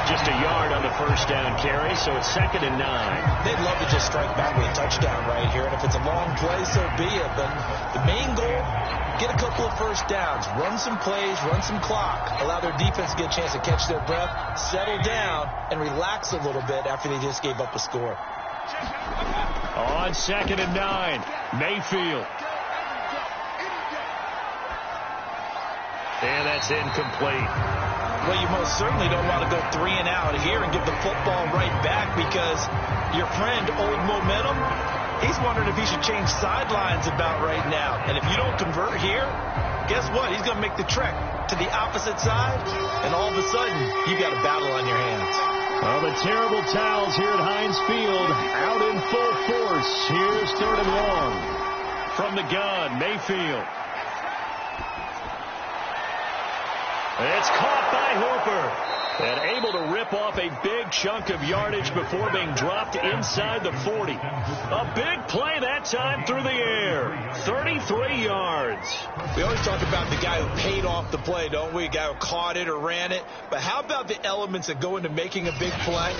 Just a yard on the first down carry, so it's 2nd and 9. They'd love to just strike back with a touchdown right here, and if it's a long play, so be it. But the main goal, get a couple of first downs, run some plays, run some clock, allow their defense to get a chance to catch their breath, settle down, and relax a little bit after they just gave up a score. On 2nd and 9, Mayfield. And that's incomplete. Well, you most certainly don't want to go 3 and out here and give the football right back, because your friend, Old Momentum, he's wondering if he should change sidelines about right now. And if you don't convert here, guess what? He's going to make the trek to the opposite side, and all of a sudden, you got a battle on your hands. Well, the terrible towels here at Heinz Field out in full force. Here's 3rd and long. From the gun, Mayfield. It's caught by Hooper, and able to rip off a big chunk of yardage before being dropped inside the 40. A big play that time through the air. 33 yards. We always talk about the guy who paid off the play, don't we? A guy who caught it or ran it. But how about the elements that go into making a big play?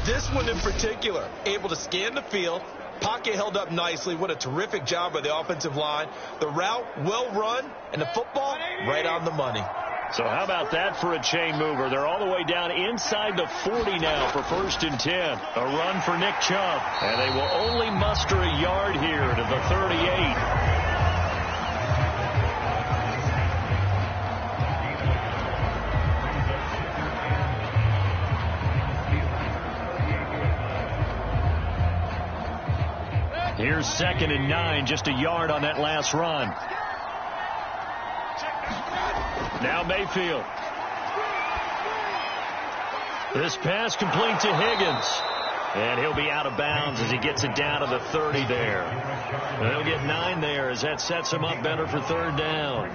This one in particular, able to scan the field. Pocket held up nicely. What a terrific job by the offensive line. The route, well run, and the football, right on the money. So how about that for a chain mover? They're all the way down inside the 40 now for 1st and 10. A run for Nick Chubb. And they will only muster a yard here to the 38. Here's 2nd and 9, just a yard on that last run. Now Mayfield. This pass complete to Higgins. And he'll be out of bounds as he gets it down to the 30 there. They'll get 9 there as that sets him up better for 3rd down.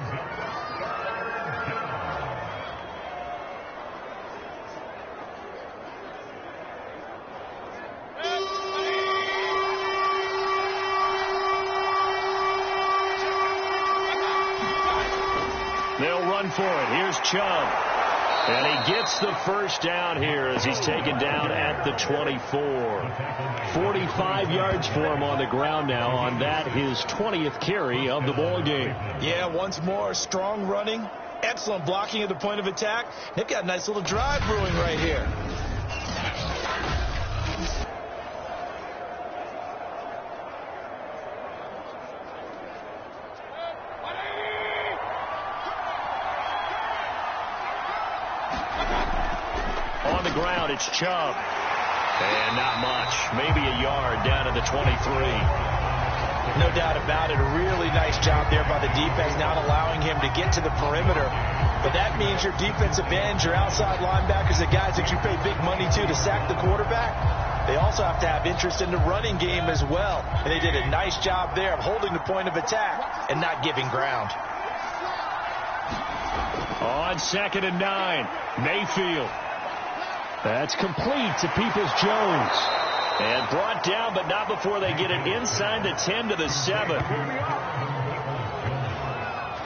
They'll run for it. Here's Chubb. And he gets the first down here as he's taken down at the 24. 45 yards for him on the ground now on that, his 20th carry of the ball game. Yeah, once more, strong running, excellent blocking at the point of attack. They've got a nice little drive brewing right here. On the ground, it's Chubb. And not much. Maybe a yard down to the 23. No doubt about it. A really nice job there by the defense, not allowing him to get to the perimeter. But that means your defensive ends, your outside linebackers, the guys that you pay big money to sack the quarterback, they also have to have interest in the running game as well. And they did a nice job there of holding the point of attack and not giving ground. On 2nd and 9, Mayfield. That's complete to Peoples-Jones. And brought down, but not before they get it inside the 10 to the 7.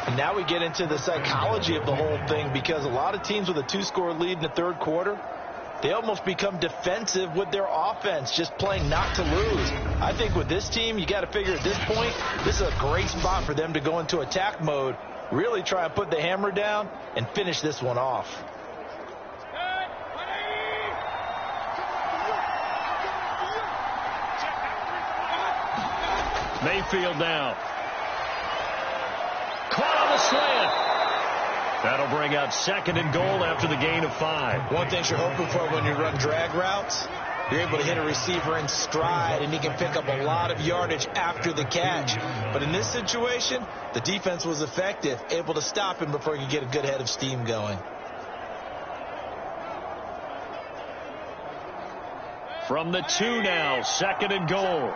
And now we get into the psychology of the whole thing, because a lot of teams with a 2-score lead in the 3rd quarter, they almost become defensive with their offense, just playing not to lose. I think with this team, you got to figure at this point, this is a great spot for them to go into attack mode, really try and put the hammer down and finish this one off. Mayfield now. Caught on the slant. That'll bring out 2nd and goal after the gain of 5. One thing you're hoping for when you run drag routes, you're able to hit a receiver in stride, and he can pick up a lot of yardage after the catch. But in this situation, the defense was effective, able to stop him before he could get a good head of steam going. From the 2 now, 2nd and goal.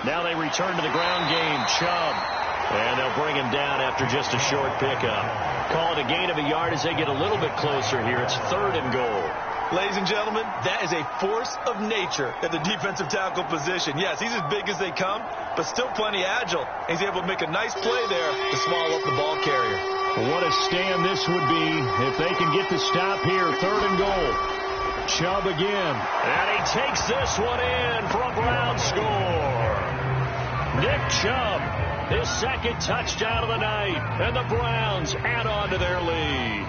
Now they return to the ground game. Chubb. And they'll bring him down after just a short pickup. Call it a gain of a yard as they get a little bit closer here. It's 3rd and goal. Ladies and gentlemen, that is a force of nature at the defensive tackle position. Yes, he's as big as they come, but still plenty agile. He's able to make a nice play there to swallow up the ball carrier. What a stand this would be if they can get the stop here. 3rd and goal. Chubb again. And he takes this one in for a Brown score. Nick Chubb, his 2nd touchdown of the night. And the Browns add on to their lead.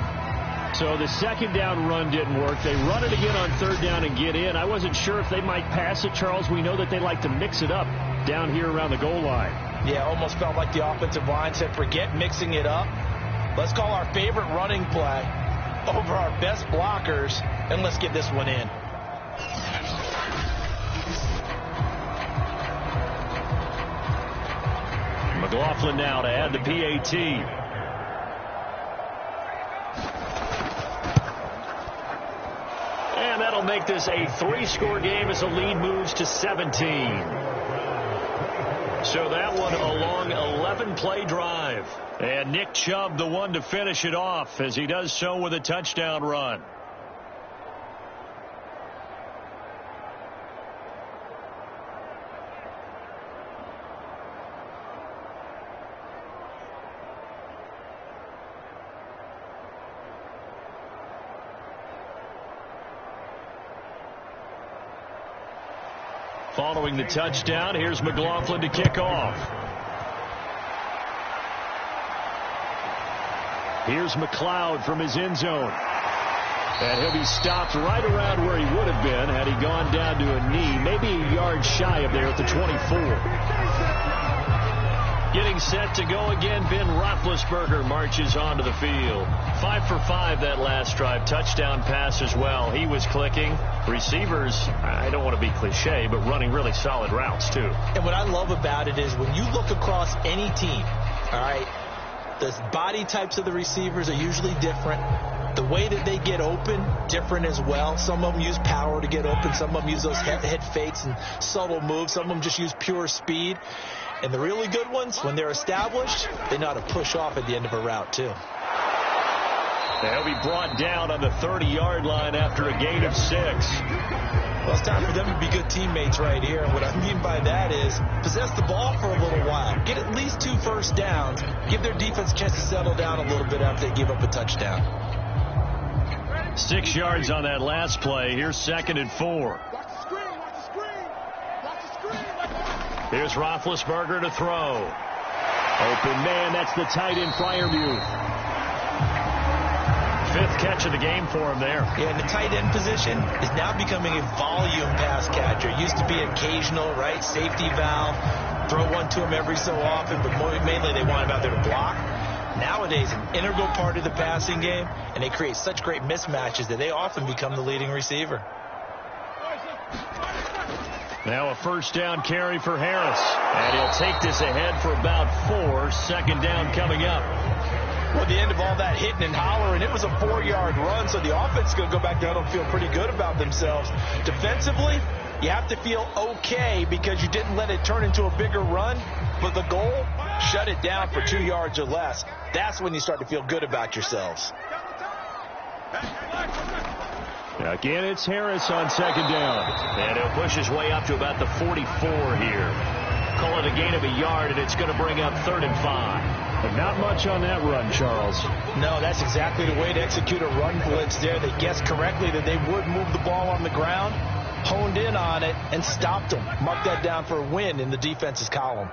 So the 2nd down run didn't work. They run it again on 3rd down and get in. I wasn't sure if they might pass it, Charles. We know that they like to mix it up down here around the goal line. Yeah, almost felt like the offensive line said, forget mixing it up. Let's call our favorite running play over our best blockers, and let's get this one in. McLaughlin now to add the PAT. And that'll make this a 3-score game as the lead moves to 17. So that one a long 11-play drive. And Nick Chubb the one to finish it off as he does so with a touchdown run. Following the touchdown, here's McLaughlin to kick off. Here's McLeod from his end zone. And he'll be stopped right around where he would have been had he gone down to a knee, maybe a yard shy of there at the 24. Getting set to go again, Ben Roethlisberger marches onto the field. 5 for 5 that last drive. Touchdown pass as well. He was clicking. Receivers, I don't want to be cliche, but running really solid routes too. And what I love about it is when you look across any team, all right, the body types of the receivers are usually different. The way that they get open, different as well. Some of them use power to get open. Some of them use those head fakes and subtle moves. Some of them just use pure speed. And the really good ones, when they're established, they know how to push off at the end of a route, too. They'll be brought down on the 30-yard line after a gain of 6. Well, it's time for them to be good teammates right here. And what I mean by that is possess the ball for a little while. Get at least 2 first downs. Give their defense a chance to settle down a little bit after they give up a touchdown. 6 yards on that last play. Here's 2nd and 4. Here's Roethlisberger to throw. Open man, that's the tight end Freiermuth. 5th catch of the game for him there. Yeah, and the tight end position is now becoming a volume pass catcher. It used to be occasional, right? Safety valve. Throw one to him every so often, but mainly they want him out there to block. Nowadays, an integral part of the passing game, and they create such great mismatches that they often become the leading receiver. Now a first down carry for Harris. And he'll take this ahead for about 4. 2nd down coming up. Well, at the end of all that hitting and hollering, it was a 4-yard run, so the offense is going to go back down and feel pretty good about themselves. Defensively, you have to feel okay because you didn't let it turn into a bigger run. But the goal, shut it down for 2 yards or less. That's when you start to feel good about yourselves. Again, it's Harris on 2nd down. And he'll push his way up to about the 44 here. Call it a gain of a yard, and it's going to bring up 3rd and 5. But not much on that run, Charles. No, that's exactly the way to execute a run blitz there. They guessed correctly that they would move the ball on the ground, honed in on it, and stopped them. Mark that down for a win in the defense's column.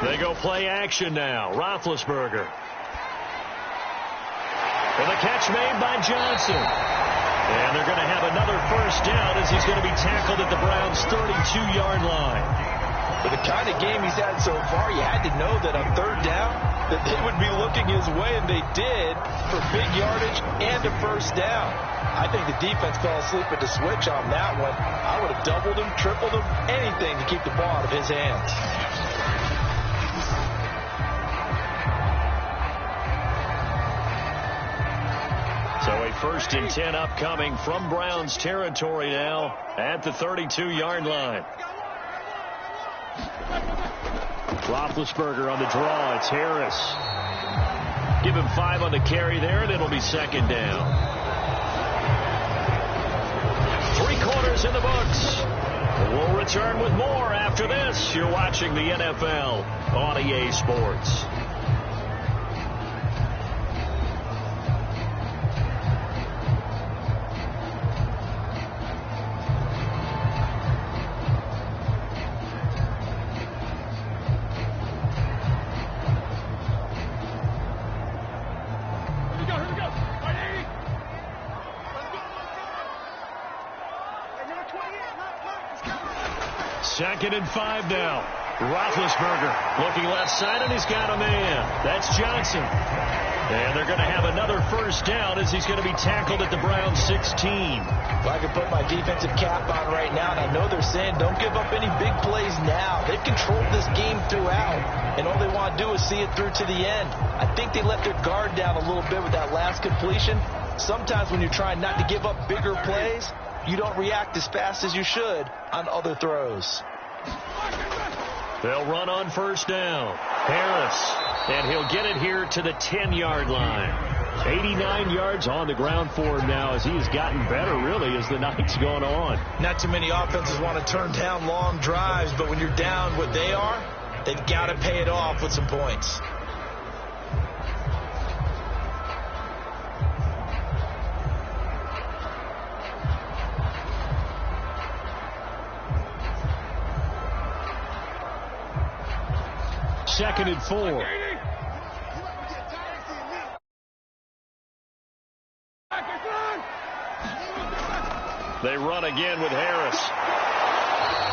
They go play action now. Roethlisberger. And the catch made by Johnson. And they're going to have another first down as he's going to be tackled at the Browns' 32-yard line. With the kind of game he's had so far, you had to know that on 3rd down that they would be looking his way, and they did, for big yardage and a first down. I think the defense fell asleep at the switch on that one. I would have doubled him, tripled him, anything to keep the ball out of his hands. So a 1st and 10 upcoming from Browns territory now at the 32-yard line. Roethlisberger on the draw. It's Harris. Give him 5 on the carry there, and it'll be second down. 3 quarters in the books. We'll return with more after this. You're watching the NFL on EA Sports. Second and 5 now. Roethlisberger looking left side, and he's got a man. That's Johnson. And they're going to have another first down as he's going to be tackled at the Browns 16. If I could put my defensive cap on right now, and I know they're saying don't give up any big plays now. They've controlled this game throughout, and all they want to do is see it through to the end. I think they let their guard down a little bit with that last completion. Sometimes when you're trying not to give up bigger plays, you don't react as fast as you should on other throws. They'll run on first down. Harris, and he'll get it here to the 10-yard line. 89 yards on the ground for him now as he has gotten better, really, as the night's gone on. Not too many offenses want to turn down long drives, but when you're down what they are, they've got to pay it off with some points. Second and 4. They run again with Harris.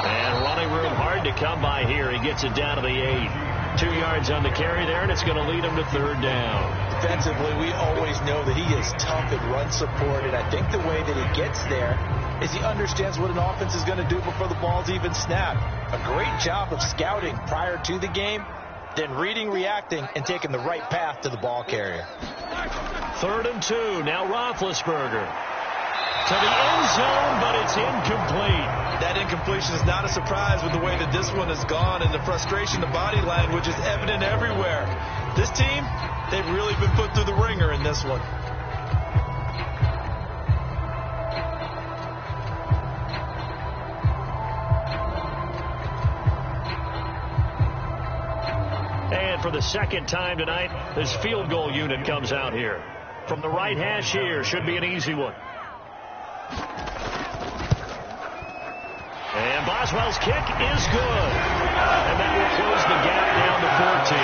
And running room hard to come by here. He gets it down to the 8. 2 yards on the carry there, and it's going to lead him to third down. Defensively, we always know that he is tough at run support, and I think the way that he gets there is he understands what an offense is going to do before the ball's even snapped. A great job of scouting prior to the game, then reading, reacting, and taking the right path to the ball carrier. Third and 2. Now Roethlisberger to the end zone, but it's incomplete. That incompletion is not a surprise with the way that this one has gone, and the frustration, the body language is evident everywhere. This team, they've really been put through the ringer in this one. And for the second time tonight, this field goal unit comes out here. From the right hash here, should be an easy one. And Boswell's kick is good. And that will close the gap down to 14.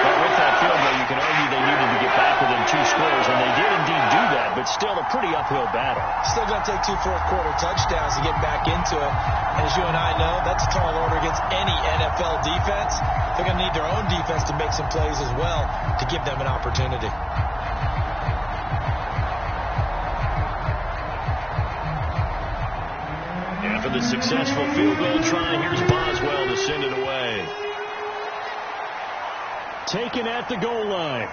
But with that field goal, you can argue they needed to get back within 2 scores, and they did indeed do that, but still a pretty uphill battle. Still going to take 2 fourth-quarter touchdowns to get back into it. As you and I know, that's a tall order against any NFL defense. They're going to need their own defense to make some plays as well to give them an opportunity. After the successful field goal try, here's Boswell to send it away. Taken at the goal line.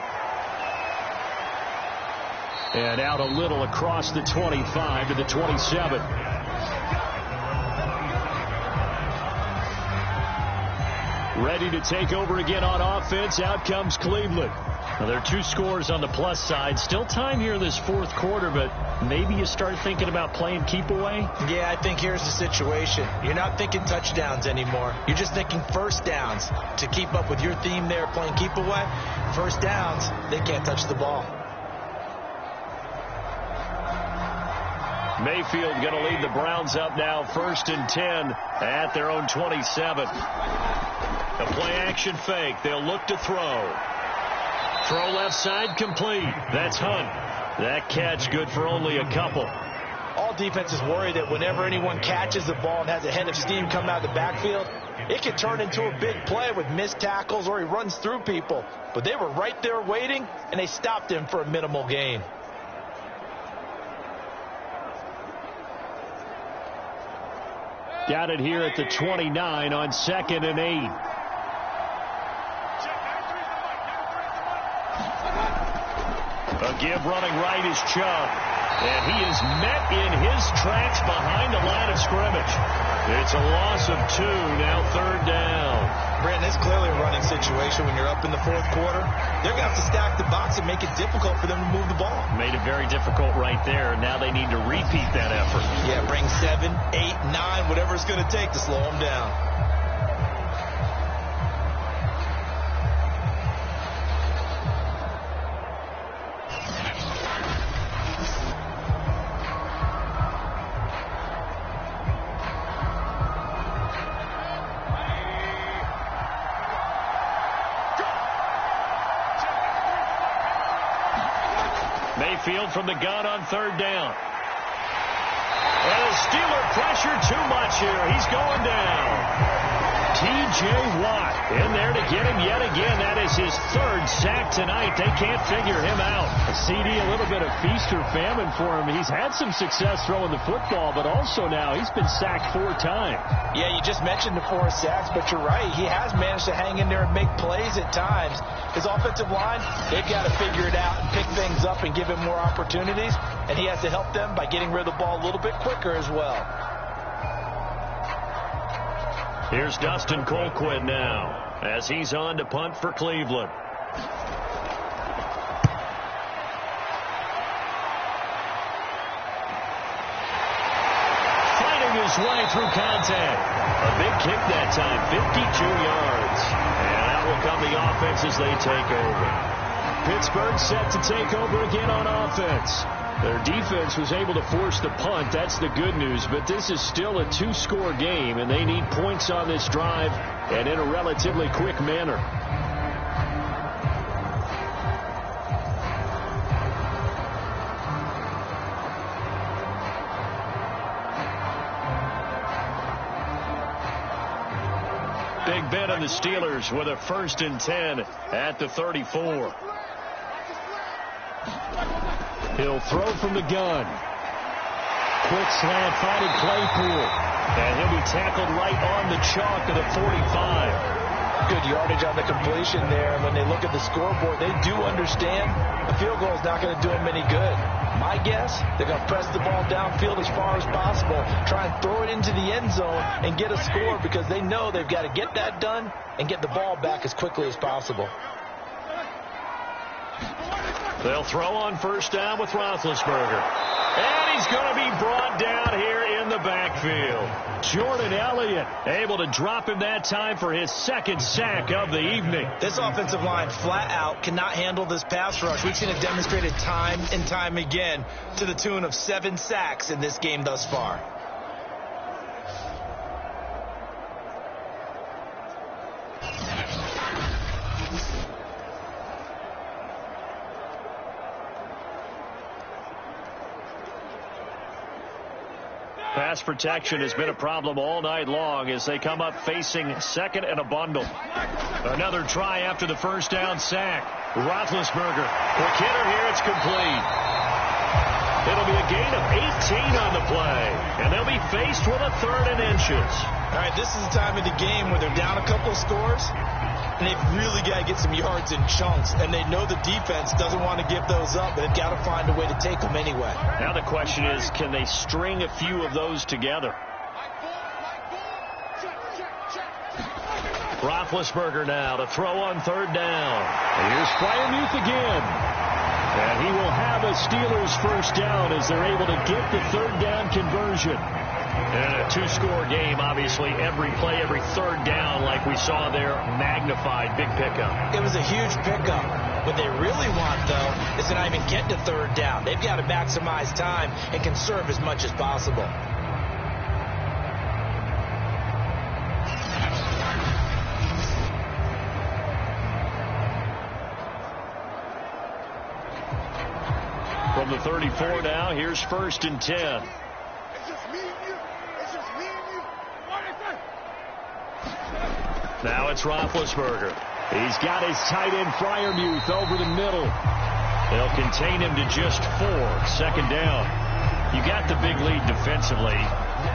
And out a little across the 25 to the 27. Ready to take over again on offense. Out comes Cleveland. Now, there are 2 scores on the plus side. Still time here in this fourth quarter, but maybe you start thinking about playing keep away? Yeah, I think here's the situation. You're not thinking touchdowns anymore. You're just thinking first downs. To keep up with your theme there, playing keep away, first downs, they can't touch the ball. Mayfield going to lead the Browns up now, 1st and 10 at their own 27. A play-action fake. They'll look to throw. Throw left side, complete. That's Hunt. That catch good for only a couple. All defenses worry that whenever anyone catches the ball and has a head of steam come out of the backfield, it can turn into a big play with missed tackles or he runs through people. But they were right there waiting, and they stopped him for a minimal gain. Got it here at the 29 on 2nd and 8. A give running right is Chubb. And he is met in his tracks behind the line of scrimmage. It's a loss of 2, now 3rd down. Brandon, it's clearly a running situation when you're up in the 4th quarter. They're going to have to stack the box and make it difficult for them to move the ball. Made it very difficult right there. Now they need to repeat that effort. Yeah, bring 7, 8, 9, whatever it's going to take to slow them down. Mayfield from the gun on 3rd down. And the Steeler pressure too much here. He's going down. T.J. Watt in there to get him yet again. That is his 3rd sack tonight. They can't figure him out. A CD, a little bit of feast or famine for him. He's had some success throwing the football, but also now he's been sacked 4 times. Yeah, you just mentioned the 4 sacks, but you're right. He has managed to hang in there and make plays at times. His offensive line, they've got to figure it out and pick things up and give him more opportunities, and he has to help them by getting rid of the ball a little bit quicker as well. Here's Dustin Colquit now as he's on to punt for Cleveland. Fighting his way through contact. A big kick that time, 52 yards. And that will come the offense as they take over. Pittsburgh set to take over again on offense. Their defense was able to force the punt. That's the good news. But this is still a 2-score game, and they need points on this drive and in a relatively quick manner. Big bet on the Steelers with a 1st and 10 at the 34. He'll throw from the gun. Quick slant, finding Claypool. And he'll be tackled right on the chalk at the 45. Good yardage on the completion there. When they look at the scoreboard, they do understand a field goal is not going to do them any good. My guess, they're going to press the ball downfield as far as possible, try and throw it into the end zone and get a score because they know they've got to get that done and get the ball back as quickly as possible. They'll throw on 1st down with Roethlisberger. And he's going to be brought down here in the backfield. Jordan Elliott able to drop him that time for his 2nd sack of the evening. This offensive line flat out cannot handle this pass rush. We've seen it demonstrated time and time again to the tune of 7 sacks in this game thus far. Pass protection has been a problem all night long as they come up facing 2nd and a bundle. Another try after the 1st down sack. Roethlisberger. Quick hitter here. It's complete. It'll be a gain of 18 on the play. And they'll be faced with a 3rd and inches. All right, this is the time of the game where they're down a couple of scores. And they've really got to get some yards in chunks. And they know the defense doesn't want to give those up. And they've got to find a way to take them anyway. Now the question is, can they string a few of those together? Roethlisberger now to throw on 3rd down. And here's Freiermuth again. And he will have a Steelers 1st down as they're able to get the 3rd down conversion. And a 2-score game, obviously, every play, every 3rd down, like we saw there, magnified, big pickup. It was a huge pickup. What they really want, though, is to not even get to 3rd down. They've got to maximize time and conserve as much as possible. From the 34 now, here's 1st and 10. Now it's Roethlisberger. He's got his tight end Freiermuth over the middle. They'll contain him to just 4. 2nd down. You got the big lead defensively.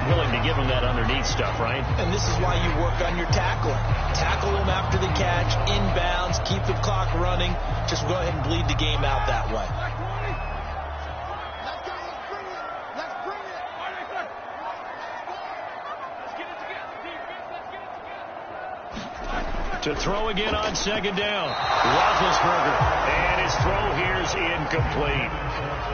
Willing to give him that underneath stuff, right? And this is why you work on your tackling. Tackle him after the catch, inbounds, keep the clock running. Just go ahead and bleed the game out that way. To throw again on second down. Roethlisberger. And his throw here is incomplete.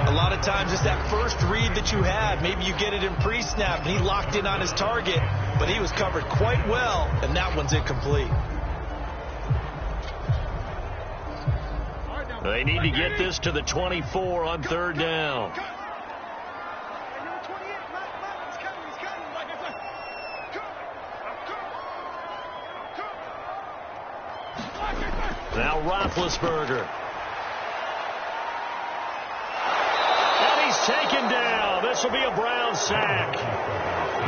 A lot of times it's that first read that you have. Maybe you get it in pre-snap, and he locked in on his target, but he was covered quite well, and that one's incomplete. They need to get this to the 24 on third down. Now Roethlisberger. And he's taken down. This will be a Brown sack.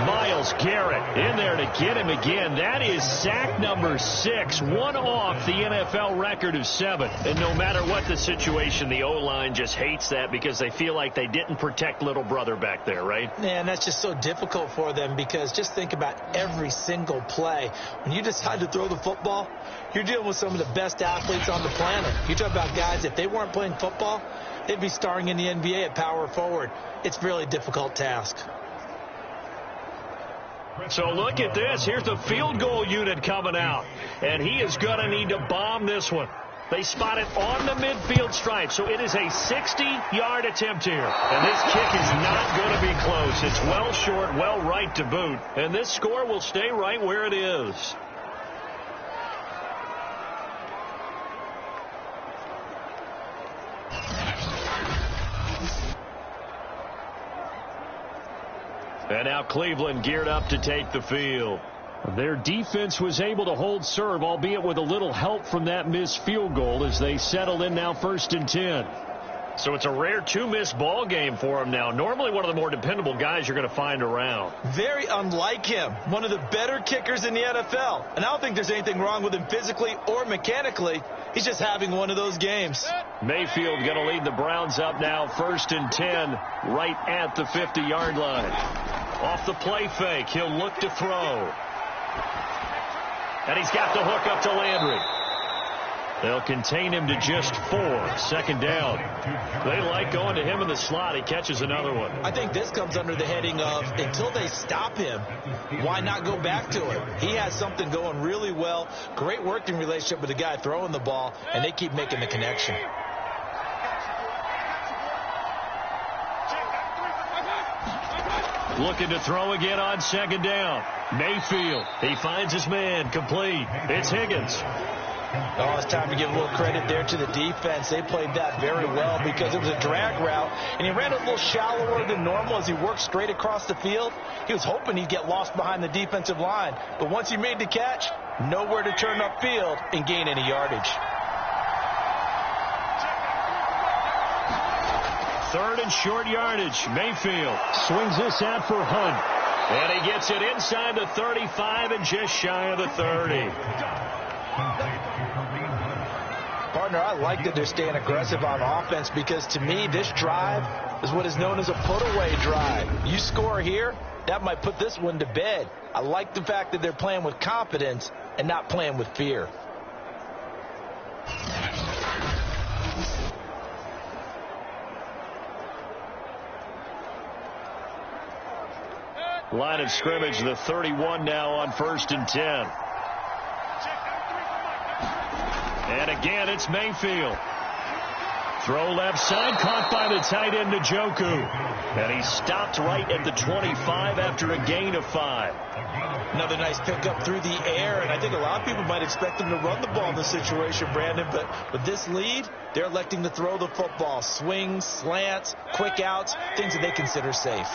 Myles Garrett in there to get him again. That is sack number 6, one off the NFL record of 7. And no matter what the situation, the O-line just hates that because they feel like they didn't protect little brother back there, right? Man, that's just so difficult for them because just think about every single play. When you decide to throw the football, you're dealing with some of the best athletes on the planet. You talk about guys, if they weren't playing football, they'd be starring in the NBA at power forward. It's a really difficult task. So look at this. Here's the field goal unit coming out. And he is going to need to bomb this one. They spot it on the midfield stripe. So it is a 60-yard attempt here. And this kick is not going to be close. It's well short, well right to boot. And this score will stay right where it is. And now Cleveland geared up to take the field. Their defense was able to hold serve, albeit with a little help from that missed field goal as they settle in now 1st and 10. So it's a rare 2-miss ball game for him now. Normally one of the more dependable guys you're going to find around. Very unlike him. One of the better kickers in the NFL. And I don't think there's anything wrong with him physically or mechanically. He's just having one of those games. Mayfield going to lead the Browns up now 1st and 10 right at the 50-yard line. Off the play fake, he'll look to throw. And he's got the hook up to Landry. They'll contain him to just 4. 2nd down. They like going to him in the slot. He catches another one. I think this comes under the heading of until they stop him, why not go back to him? He has something going really well. Great working relationship with the guy throwing the ball, and they keep making the connection. Looking to throw again on 2nd down. Mayfield. He finds his man. Complete. It's Higgins. Oh, it's time to give a little credit there to the defense. They played that very well because it was a drag route, and he ran a little shallower than normal as he worked straight across the field. He was hoping he'd get lost behind the defensive line, but once he made the catch, nowhere to turn upfield and gain any yardage. 3rd and short yardage. Mayfield swings this out for Hunt, and he gets it inside the 35 and just shy of the 30. Partner, I like that they're staying aggressive on offense because to me this drive is what is known as a put-away drive. You score here, that might put this one to bed. I like the fact that they're playing with confidence and not playing with fear. Line of scrimmage, the 31 now on 1st and 10. And again, it's Mayfield. Throw left side, caught by the tight end Njoku. And he stopped right at the 25 after a gain of 5. Another nice pickup through the air, and I think a lot of people might expect him to run the ball in this situation, Brandon, but with this lead, they're electing to throw the football. Swings, slants, quick outs, things that they consider safe.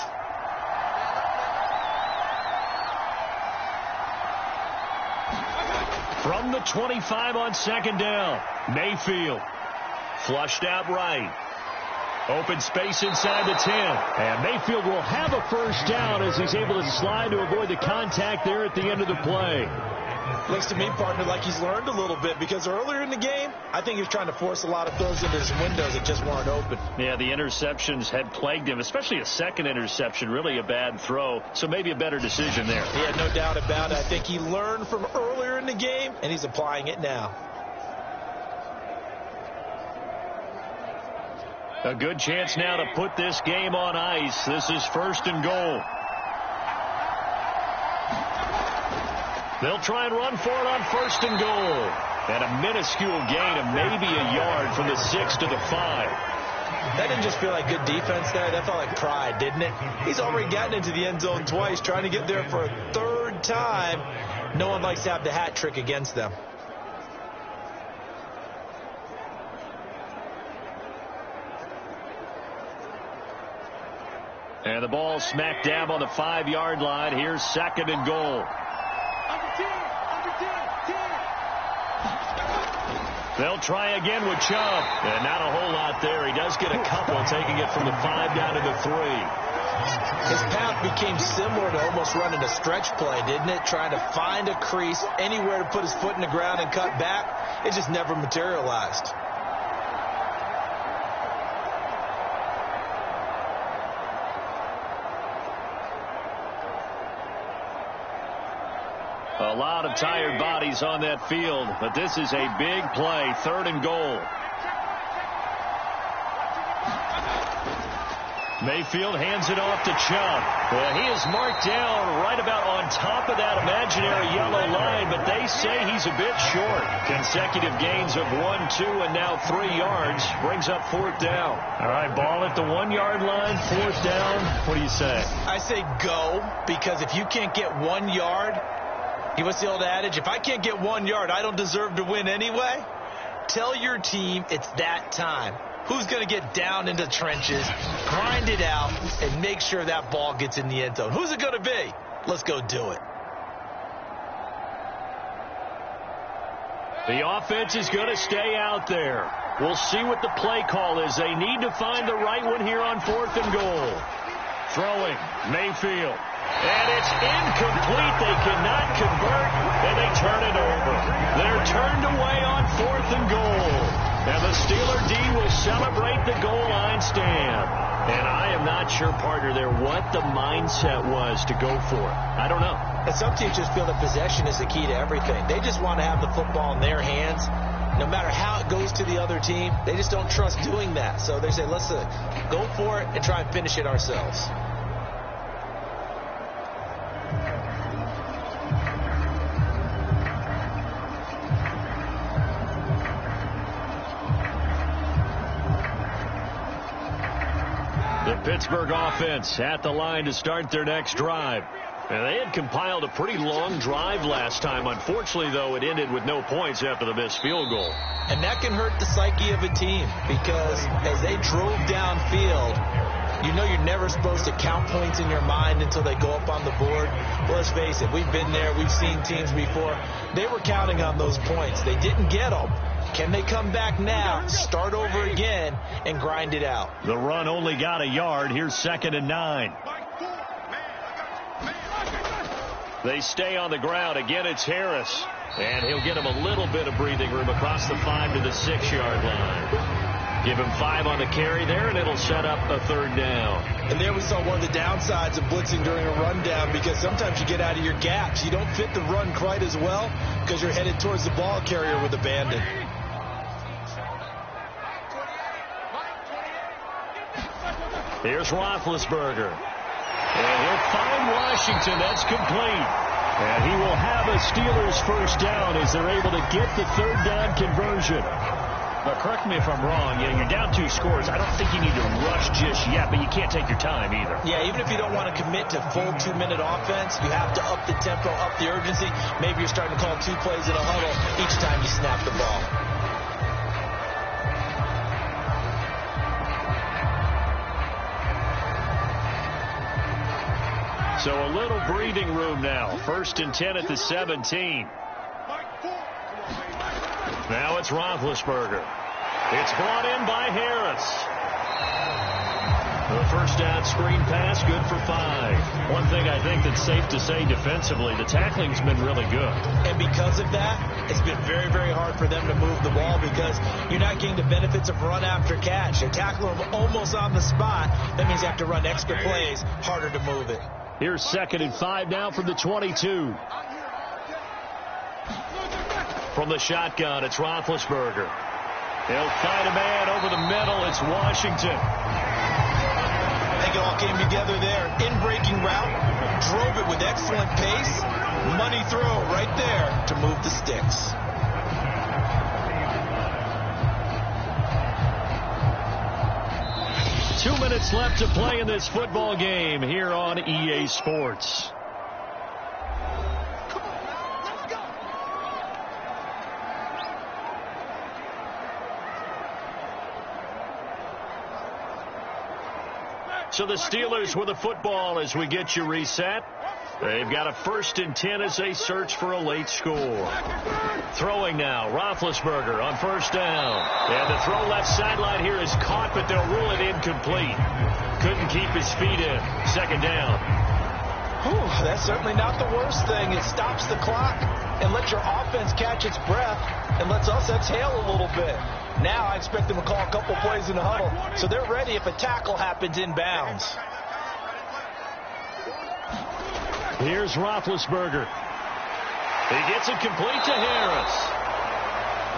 From the 25 on 2nd down, Mayfield flushed out right. Open space inside the 10. And Mayfield will have a 1st down as he's able to slide to avoid the contact there at the end of the play. Looks to me, partner, like he's learned a little bit because earlier in the game, I think he was trying to force a lot of throws into his windows that just weren't open. Yeah, the interceptions had plagued him, especially a second interception, really a bad throw. So maybe a better decision there. Yeah, no doubt about it. I think he learned from earlier in the game, and he's applying it now. A good chance now to put this game on ice. This is 1st and goal. They'll try and run for it on 1st and goal. And a minuscule gain of maybe a yard from the 6 to the 5. That didn't just feel like good defense there. That felt like pride, didn't it? He's already gotten into the end zone twice, trying to get there for a 3rd time. No one likes to have the hat trick against them. And the ball smack dab on the 5-yard line. Here's 2nd and goal. They'll try again with Chubb. And not a whole lot there. He does get a couple, taking it from the 5 down to the 3. His path became similar to almost running a stretch play, didn't it? Trying to find a crease, anywhere to put his foot in the ground and cut back. It just never materialized. A lot of tired bodies on that field, but this is a big play. 3rd and goal. Mayfield hands it off to Chubb. Well, he is marked down right about on top of that imaginary yellow line, but they say he's a bit short. Consecutive gains of 1, 2, and now 3 yards brings up 4th down. All right, ball at the 1-yard line, 4th down. What do you say? I say go, because if you can't get 1 yard, what's the old adage? If I can't get 1 yard, I don't deserve to win anyway. Tell your team it's that time. Who's going to get down into the trenches, grind it out, and make sure that ball gets in the end zone? Who's it going to be? Let's go do it. The offense is going to stay out there. We'll see what the play call is. They need to find the right one here on 4th and goal. Throwing, Mayfield. And it's incomplete. They cannot convert, and they turn it over. They're turned away on 4th and goal. And the Steeler D will celebrate the goal line stand. And I am not sure, partner, there what the mindset was to go for it. I don't know. And some teams just feel that possession is the key to everything. They just want to have the football in their hands. No matter how it goes to the other team, they just don't trust doing that. So they say, let's go for it and try and finish it ourselves. The Pittsburgh offense at the line to start their next drive. And they had compiled a pretty long drive last time. Unfortunately, though, it ended with no points after the missed field goal. And that can hurt the psyche of a team, because as they drove downfield, you know you're never supposed to count points in your mind until they go up on the board. Well, let's face it, we've been there. We've seen teams before. They were counting on those points. They didn't get them. Can they come back now, start over again, and grind it out? The run only got a yard. Here's 2nd and 9. They stay on the ground. Again, it's Harris. And he'll get him a little bit of breathing room across the 5 to the 6-yard line. Give him 5 on the carry there, and it'll set up a 3rd down. And there we saw one of the downsides of blitzing during a rundown, because sometimes you get out of your gaps. You don't fit the run quite as well because you're headed towards the ball carrier with abandon. Here's Roethlisberger. And he'll find Washington. That's complete. And he will have a Steelers 1st down as they're able to get the 3rd down conversion. But correct me if I'm wrong. You're down 2 scores. I don't think you need to rush just yet, but you can't take your time either. Yeah, even if you don't want to commit to full 2-minute offense, you have to up the tempo, up the urgency. Maybe you're starting to call 2 plays in a huddle each time you snap the ball. So a little breathing room now. 1st and 10 at the 17. Now it's Roethlisberger. It's brought in by Harris. The 1st down screen pass, good for 5. One thing I think that's safe to say defensively, the tackling's been really good. And because of that, it's been very, very hard for them to move the ball, because you're not getting the benefits of run after catch. They tackle them almost on the spot. That means you have to run extra plays, harder to move it. Here's 2nd and 5 now from the 22. From the shotgun, it's Roethlisberger. He'll find a man over the middle. It's Washington. They it all came together there. In-breaking route, drove it with excellent pace. Money throw right there to move the sticks. Two minutes left to play in this football game here on EA Sports. So the Steelers with the football as we get you reset. They've got a 1st and 10 as they search for a late score. Throwing now, Roethlisberger on 1st down. And the throw left sideline here is caught, but they'll rule it incomplete. Couldn't keep his feet in. 2nd down. Whew, that's certainly not the worst thing. It stops the clock and lets your offense catch its breath and lets us exhale a little bit. Now I expect them to call a couple plays in the huddle, so they're ready if a tackle happens inbounds. Here's Roethlisberger. He gets it complete to Harris.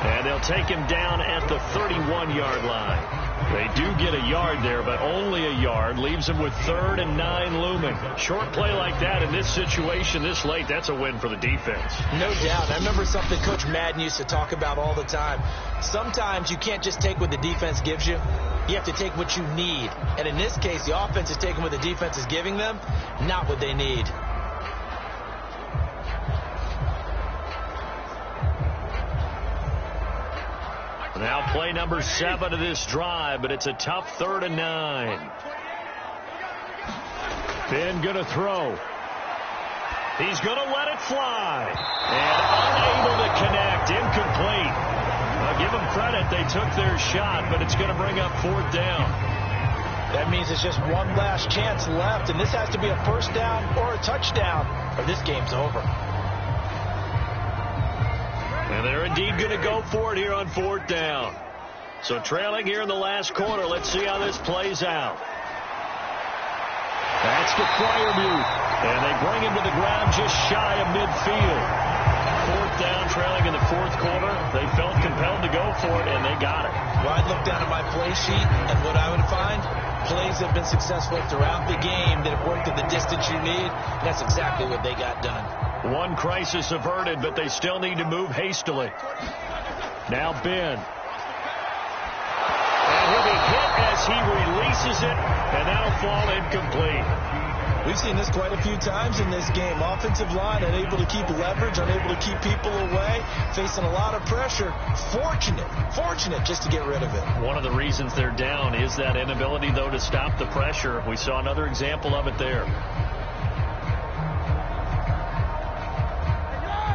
And they'll take him down at the 31-yard line. They do get a yard there, but only a yard. Leaves them with 3rd and 9 looming. Short play like that in this situation this late, that's a win for the defense. No doubt. I remember something Coach Madden used to talk about all the time. Sometimes you can't just take what the defense gives you. You have to take what you need. And in this case, the offense is taking what the defense is giving them, not what they need. Now play number 7 of this drive, but it's a tough 3rd and 9. Ben gonna throw. He's gonna let it fly. And unable to connect. Incomplete. I'll give them credit. They took their shot, but it's going to bring up 4th down. That means it's just one last chance left, and this has to be a 1st down or a touchdown, or this game's over. And they're indeed going to go for it here on 4th down. So trailing here in the last quarter. Let's see how this plays out. That's the Freiermuth. And they bring him to the ground just shy of midfield. 4th down, trailing in the 4th quarter. They felt compelled to go for it, and they got it. Well, I'd look down at my play sheet, and what I would find, plays have been successful throughout the game that have worked at the distance you need. And that's exactly what they got done. One crisis averted, but they still need to move hastily. Now Ben. And he'll be hit as he releases it, and that'll fall incomplete. We've seen this quite a few times in this game. Offensive line unable to keep leverage, unable to keep people away, facing a lot of pressure. Fortunate just to get rid of it. One of the reasons they're down is that inability, though, to stop the pressure. We saw another example of it there.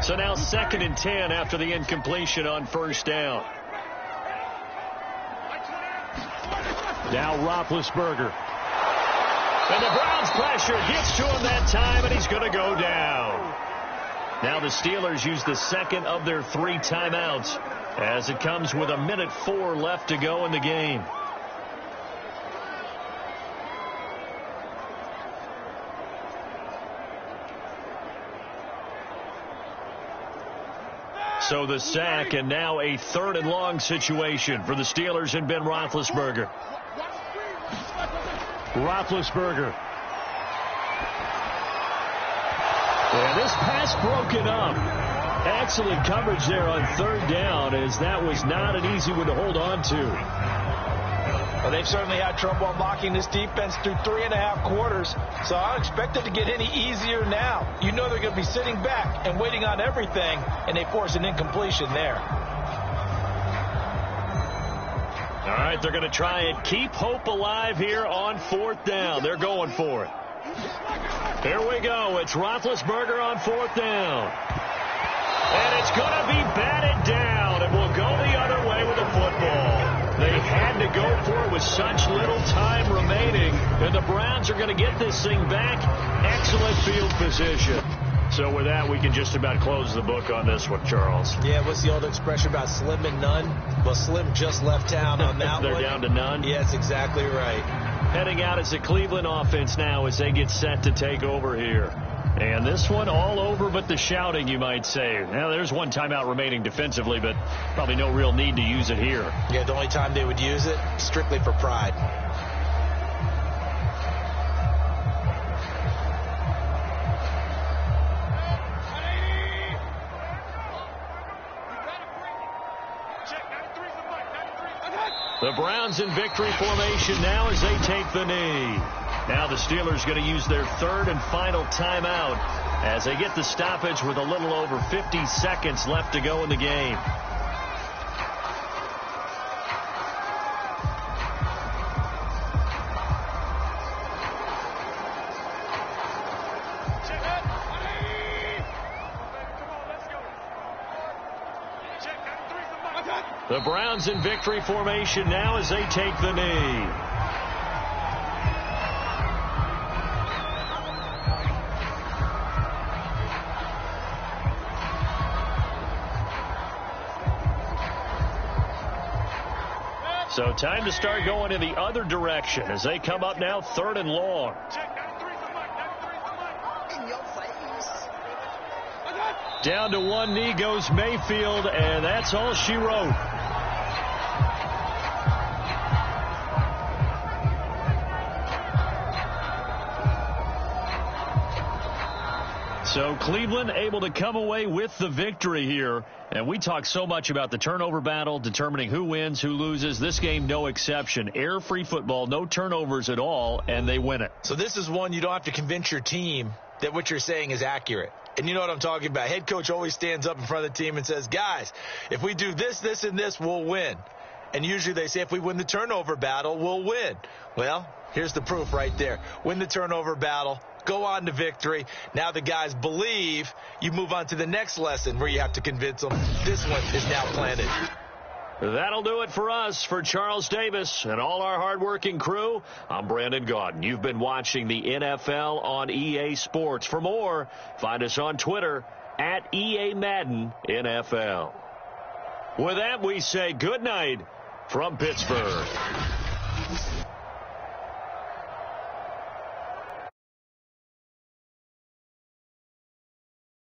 So now 2nd and 10 after the incompletion on 1st down. Now Roethlisberger. And the Browns pressure gets to him that time, and he's going to go down. Now the Steelers use the 2nd of their 3 timeouts as it comes with 1:04 left to go in the game. So the sack, and now a 3rd and long situation for the Steelers and Ben Roethlisberger. Roethlisberger. And this pass broken up. Excellent coverage there on 3rd down, as that was not an easy one to hold on to. Well, they've certainly had trouble unlocking this defense through 3.5 quarters, so I don't expect it to get any easier now. You know they're going to be sitting back and waiting on everything, and they force an incompletion there. All right, they're going to try and keep hope alive here on 4th down. They're going for it. Here we go. It's Roethlisberger on 4th down. And it's going to be batted down, and we'll go the other way with the football. They had to go for it with such little time remaining, and the Browns are going to get this thing back. Excellent field position. So with that, we can just about close the book on this one, Charles. Yeah, what's the old expression about slim and none? Well, Slim just left town on that They're one. down to none? Yeah, that's exactly right. Heading out is the Cleveland offense now as they get set to take over here. And this one all over but the shouting, you might say. Now, there's one timeout remaining defensively, but probably no real need to use it here. Yeah, the only time they would use it, strictly for pride. The Browns in victory formation now as they take the knee. Now the Steelers going to use their third and final timeout as they get the stoppage with a little over 50 seconds left to go in the game. The Browns in victory formation now as they take the knee. So time to start going in the other direction as they come up now 3rd and long. Down to one knee goes Mayfield, and that's all she wrote. So Cleveland able to come away with the victory here. And we talk so much about the turnover battle, determining who wins, who loses. This game, no exception. Error-free football, no turnovers at all, and they win it. So this is one you don't have to convince your team that what you're saying is accurate. And you know what I'm talking about. Head coach always stands up in front of the team and says, guys, if we do this, this, and this, we'll win. And usually they say if we win the turnover battle, we'll win. Well, here's the proof right there. Win the turnover battle. Go on to victory. Now the guys believe. You move on to the next lesson where you have to convince them. This one is now planted. That'll do it for us. For Charles Davis and all our hardworking crew, I'm Brandon Gaudin. You've been watching the NFL on EA Sports. For more, find us on Twitter at EA Madden NFL. With that, we say good night from Pittsburgh.